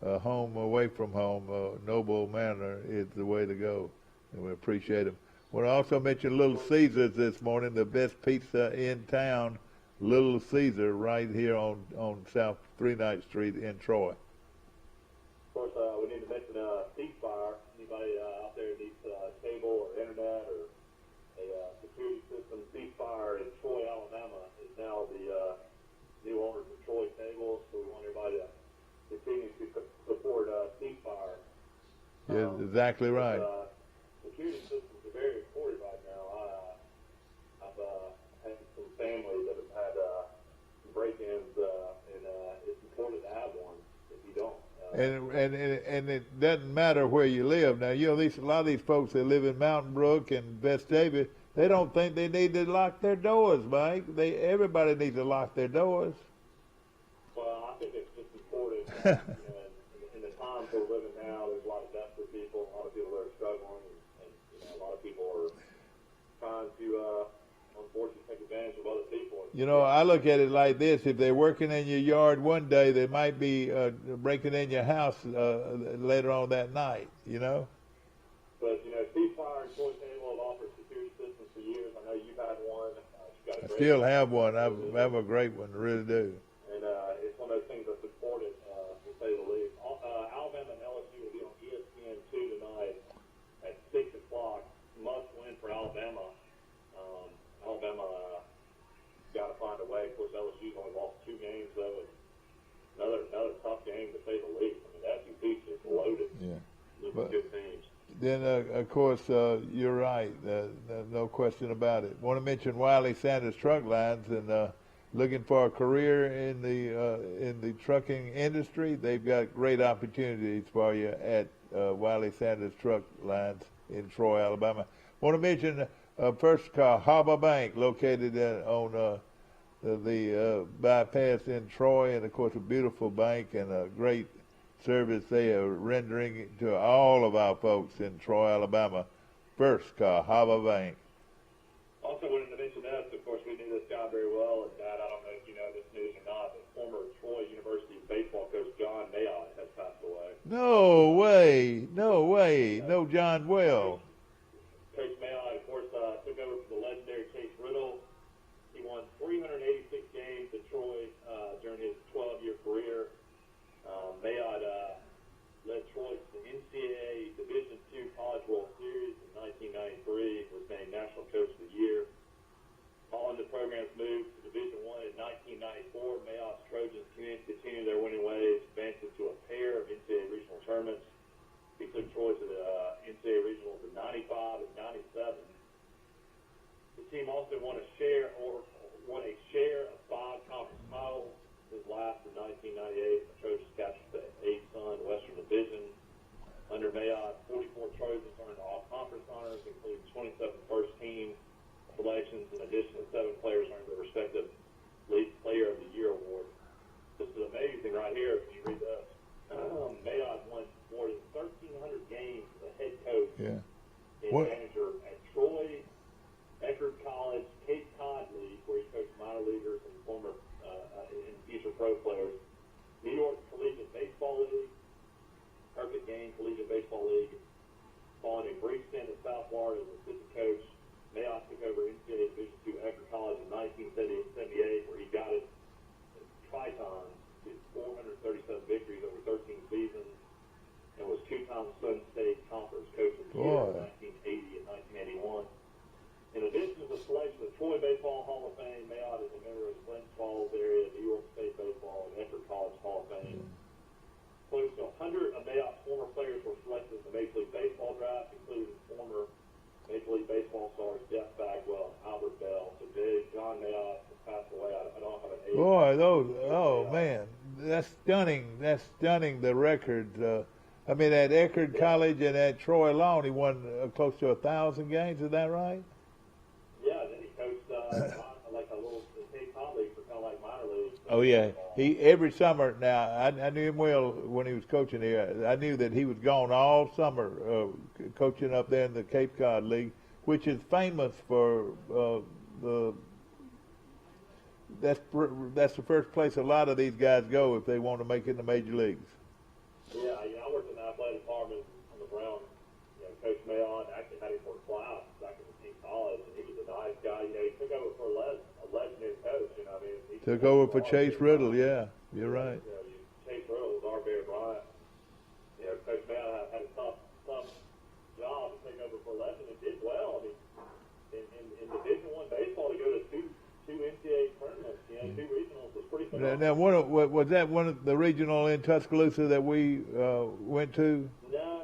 a home away from home. Noble Manor is the way to go, and we appreciate them. I want to also mention Little Caesars this morning, the best pizza in town. Little Caesar right here on South 39th Street in Troy. Of course, we need to mention ceasefire. Anybody out there needs cable or internet or a security system, ceasefire in Troy, Alabama is now the new owners of Troy Cable, so we want everybody to continue to support ceasefire. Yeah, exactly right. Security systems are very important right now. I've had some families that have had break-ins, and it's important to have one if you don't. And it doesn't matter where you live. Now, you know, a lot of these folks that live in Mountain Brook and Vestavia, they don't think they need to lock their doors, Mike. Everybody needs to lock their doors. Well, I think it's just important. You know, in the times we're living now, there's a lot of desperate people, a lot of people that are struggling, and you know, a lot of people are trying to, unfortunately, take advantage of other people. You know, I look at it like this. If they're working in your yard one day, they might be breaking in your house later on that night, you know? But, you know, ceasefire and Troy Cable have offered security systems for years. I know you've had one. You've got a I great still one. have one. I have a great one, I really do. And it's one of those things that's important, to say the least. Alabama and LSU will be on ESPN2 tonight at 6 o'clock. Must win for Alabama. Alabama got to find a way. Of course, LSU's only lost 2 games, though. Another tough game, to say the least. I mean, the SEC's just loaded. Yeah. With good teams. Then, of course, you're right. No question about it. Want to mention Wiley Sanders Truck Lines, and looking for a career in the trucking industry. They've got great opportunities for you at Wiley Sanders Truck Lines in Troy, Alabama. Want to mention First Harbor Bank, located on the bypass in Troy, and of course a beautiful bank and a great service they are rendering to all of our folks in Troy, Alabama. First Harbor Bank. Also wanted to mention this, of course, we knew this guy very well, and Dad, I don't know if you know this news or not, but former Troy University baseball coach John Mayotte has passed away. No way. Know John well. Coach Mayotte, of course, took over for the legendary Case Riddle. He won 386 games at Troy during his 12-year career. Mayotte led Troy to the NCAA Division II College World Series in 1993, was named National Coach of the Year. Following the program's move to Division I in 1994, Mayotte's Trojans continued their winning ways, advancing to a pair of NCAA regional tournaments. He took Troy to the NCAA regionals in that's stunning, the records. I mean, at Eckerd College and at Troy alone, he won close to 1,000 games. Is that right? Yeah, then he coached like a little Cape Cod league for kind of like minor league. Oh yeah, he every summer. Now I knew him well when he was coaching here. I knew that he was gone all summer, coaching up there in the Cape Cod League, which is famous for that's the first place a lot of these guys go if they want to make it in the major leagues. Yeah, I worked in the athletic department on the Brown. Coach Mayon actually had him for a class back in college, and he was a nice guy. He took over for a legendary coach. He took over for Chase Riddle. Yeah, you're right. Chase Riddle was our Bear Bryant. Coach Mayon had a tough job to take over for a legend and did well. In Division I baseball, to go to two NCAA tournaments, two regionals was pretty phenomenal. Now, was that one of the regional in Tuscaloosa that we went to? No,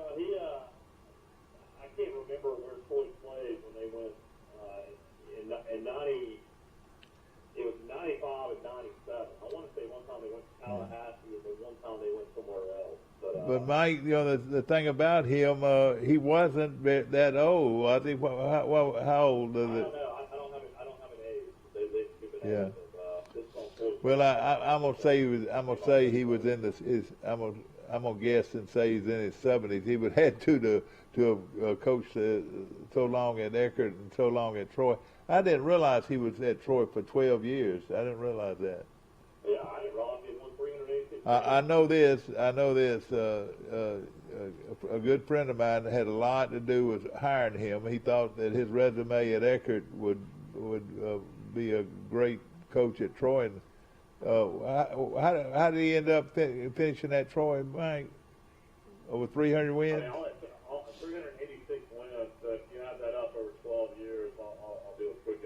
I can't remember where Troy played when they went in 90. It was 95 and 97. I want to say one time they went to Tallahassee, and then one time they went somewhere else. But Mike, the thing about him, he wasn't that old. I think how old is it? I don't have an age. They give an Yeah. age. Well, I'm gonna say he was in I'm gonna guess and say he's in his 70s. He would had to have coached so long at Eckerd and so long at Troy. I didn't realize he was at Troy for 12 years. I didn't realize that. Yeah, I didn't realize he won 386. I know this. A good friend of mine had a lot to do with hiring him. He thought that his resume at Eckerd would be a great coach at Troy. And, how did he end up finishing at Troy, Mike? Over 300 wins? 386 wins. So if you add that up over 12 years, I'll do a quick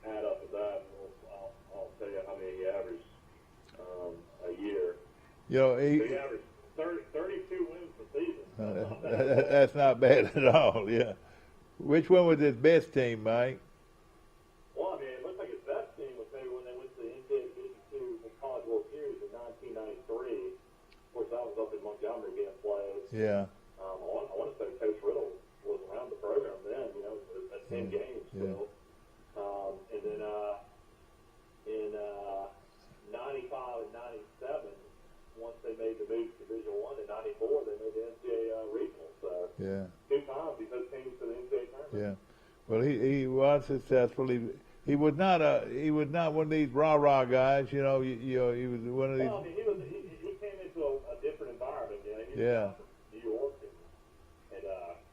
add up of that. And I'll tell you how many he averaged a year. He averaged 32 wins a season. That's not bad at all. Yeah. Which one was his best team, Mike? Well, it looks like his best team was maybe when they went to the NCAA Division II College World Series in 1993. Of course, that was up in Montgomery being played. Yeah. I want to say Coach Riddle was around the program then, at 10 games still. And then in 95 and 97, once they made the move to Division I in 94, they made the NCAA regional. So yeah. 2 times he took teams to the NCAA tournament. Yeah. Well, he was successful. He was not one of these rah-rah guys. He was one of these. Well, he came into a different environment. He was from New York and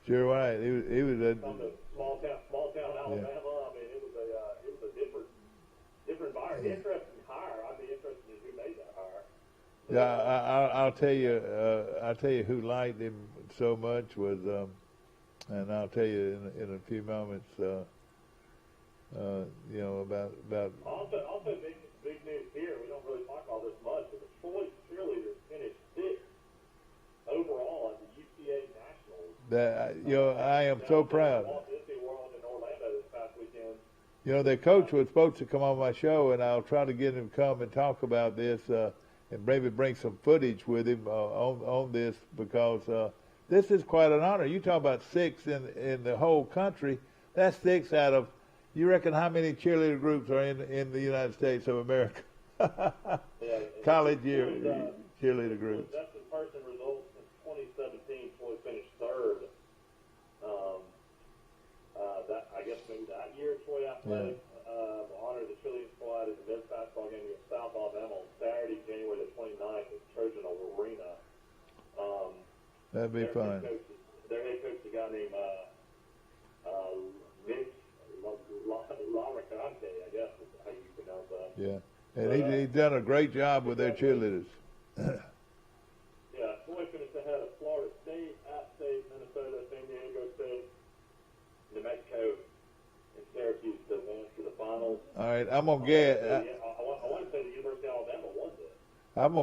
sure right. He was from the small town Alabama. Yeah. It was a different environment. Yeah. Interesting hire. I'd be interested in who made that hire. Yeah, I'll tell you who liked him so much was, and I'll tell you in a few moments. About. Also, big news here. We don't really talk about this much, but the Troy cheerleaders finished 6th overall at the UCA Nationals. I am so proud. Walt Disney World in Orlando this past weekend. The coach was supposed to come on my show, and I'll try to get him to come and talk about this, and maybe bring some footage with him on this, because this is quite an honor. You talk about 6 in the whole country. That's 6 out of. You reckon how many cheerleader groups are in the United States of America? College cheerleader groups. That's the person result since 2017. Troy finished 3rd. I guess maybe that year, Troy Athletic honored the cheerleading squad at the men's basketball game against South Alabama on Saturday, January the 29th at Trojan Arena. That'd be fun. Their head coach is a guy named Nick Laricante, I guess is how you pronounce that. Yeah, and he's done a great job with their cheerleaders. Yeah, Troy finished ahead of Florida State, App State, Minnesota, San Diego State, New Mexico, and Syracuse to advance to the finals. All right, I'm gonna guess. I want to say the University of Alabama won this. I'm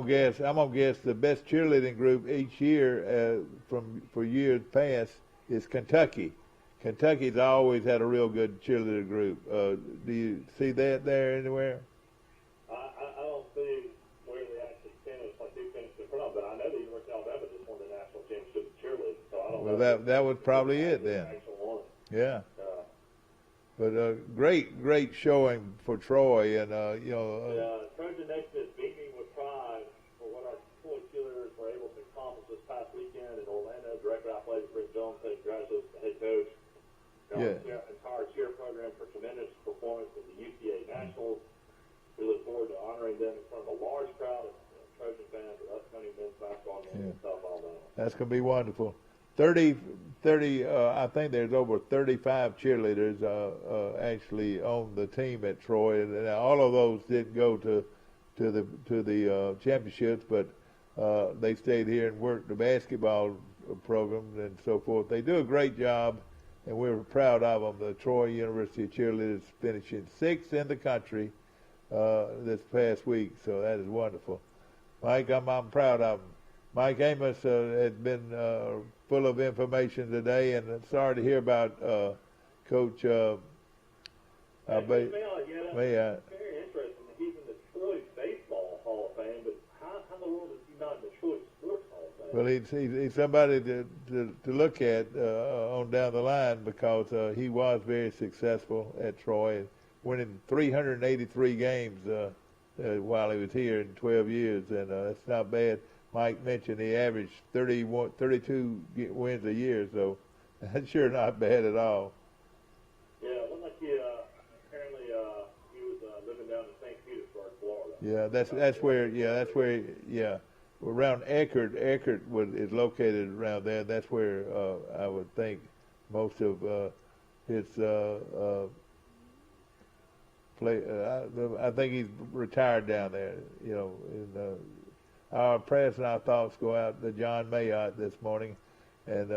gonna guess the best cheerleading group each year for years past is Kentucky. Kentucky's always had a real good cheerleader group. Do you see that there anywhere? I don't see where they actually finished. Like they Well, that was probably it then. Yeah. But great showing for Troy, and Trojan Nation is beaming with pride for what our Troy cheerleaders were able to accomplish this past weekend in Orlando. Director of Athletics Rick Jones said congratulations to the head coach. The entire cheer program for tremendous performance in the UCA Nationals. We look forward to honoring them in front of a large crowd of Trojan fans at upcoming men's basketball games in South Alabama. That's going to be wonderful. 30, I think there's over 35 cheerleaders actually on the team at Troy, and all of those didn't go to the championships, but they stayed here and worked the basketball program and so forth. They do a great job, and we're proud of them. The Troy University cheerleaders finishing 6th in the country this past week, so that is wonderful. Mike, I'm proud of them. Mike Amos has been full of information today, and sorry to hear about Coach. Very interesting. He's in the Troy Baseball Hall of Fame, but how in the world is he not in the Troy Sports Hall of Fame? Well, he's somebody to look at on down the line, because he was very successful at Troy, winning 383 games while he was here in 12 years, and that's not bad. Mike mentioned he averaged 32 wins a year, so that's sure not bad at all. Yeah, it looked like he apparently he was living down in St. Petersburg, Florida. Yeah, that's where around Eckerd is located around there. That's where I would think most of his play. I think he's retired down there. Our prayers and our thoughts go out to John Mayotte this morning, and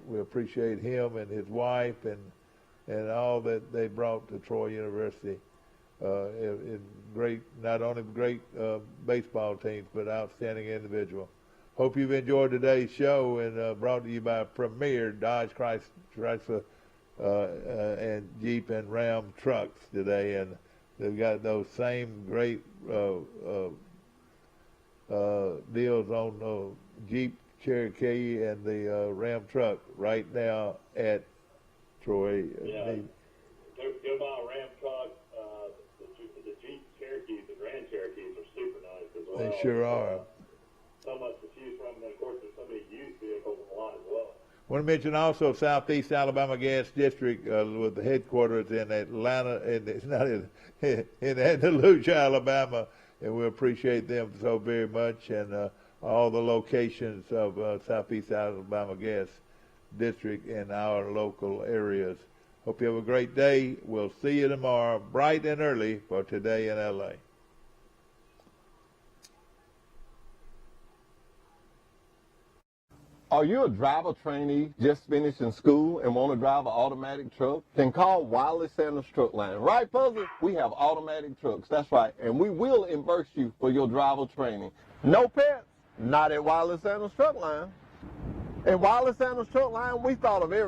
we appreciate him and his wife and all that they brought to Troy University. Not only great baseball teams, but outstanding individual. Hope you've enjoyed today's show, and brought to you by Premier Dodge Chrysler and Jeep and Ram trucks today, and they've got those same great deals on the Jeep Cherokee and the Ram truck right now at Troy. Yeah, go buy a Ram truck. The Jeep Cherokees, the Grand Cherokees are super nice as well. They sure are. So much to choose from, and of course there's so many used vehicles in the lot as well. I want to mention also Southeast Alabama Gas District with the headquarters in Atlanta, and it's not in Andalusia, Alabama. And we appreciate them so very much, and all the locations of Southeast Alabama Gas District in our local areas. Hope you have a great day. We'll see you tomorrow, bright and early, for Today in L.A. Are you a driver trainee just finishing school and want to drive an automatic truck? Then call Wiley Sanders Truck Line. Right, Puzzle? We have automatic trucks. That's right. And we will reimburse you for your driver training. No pets? Not at Wiley Sanders Truck Line. At Wiley Sanders Truck Line, we thought of everything.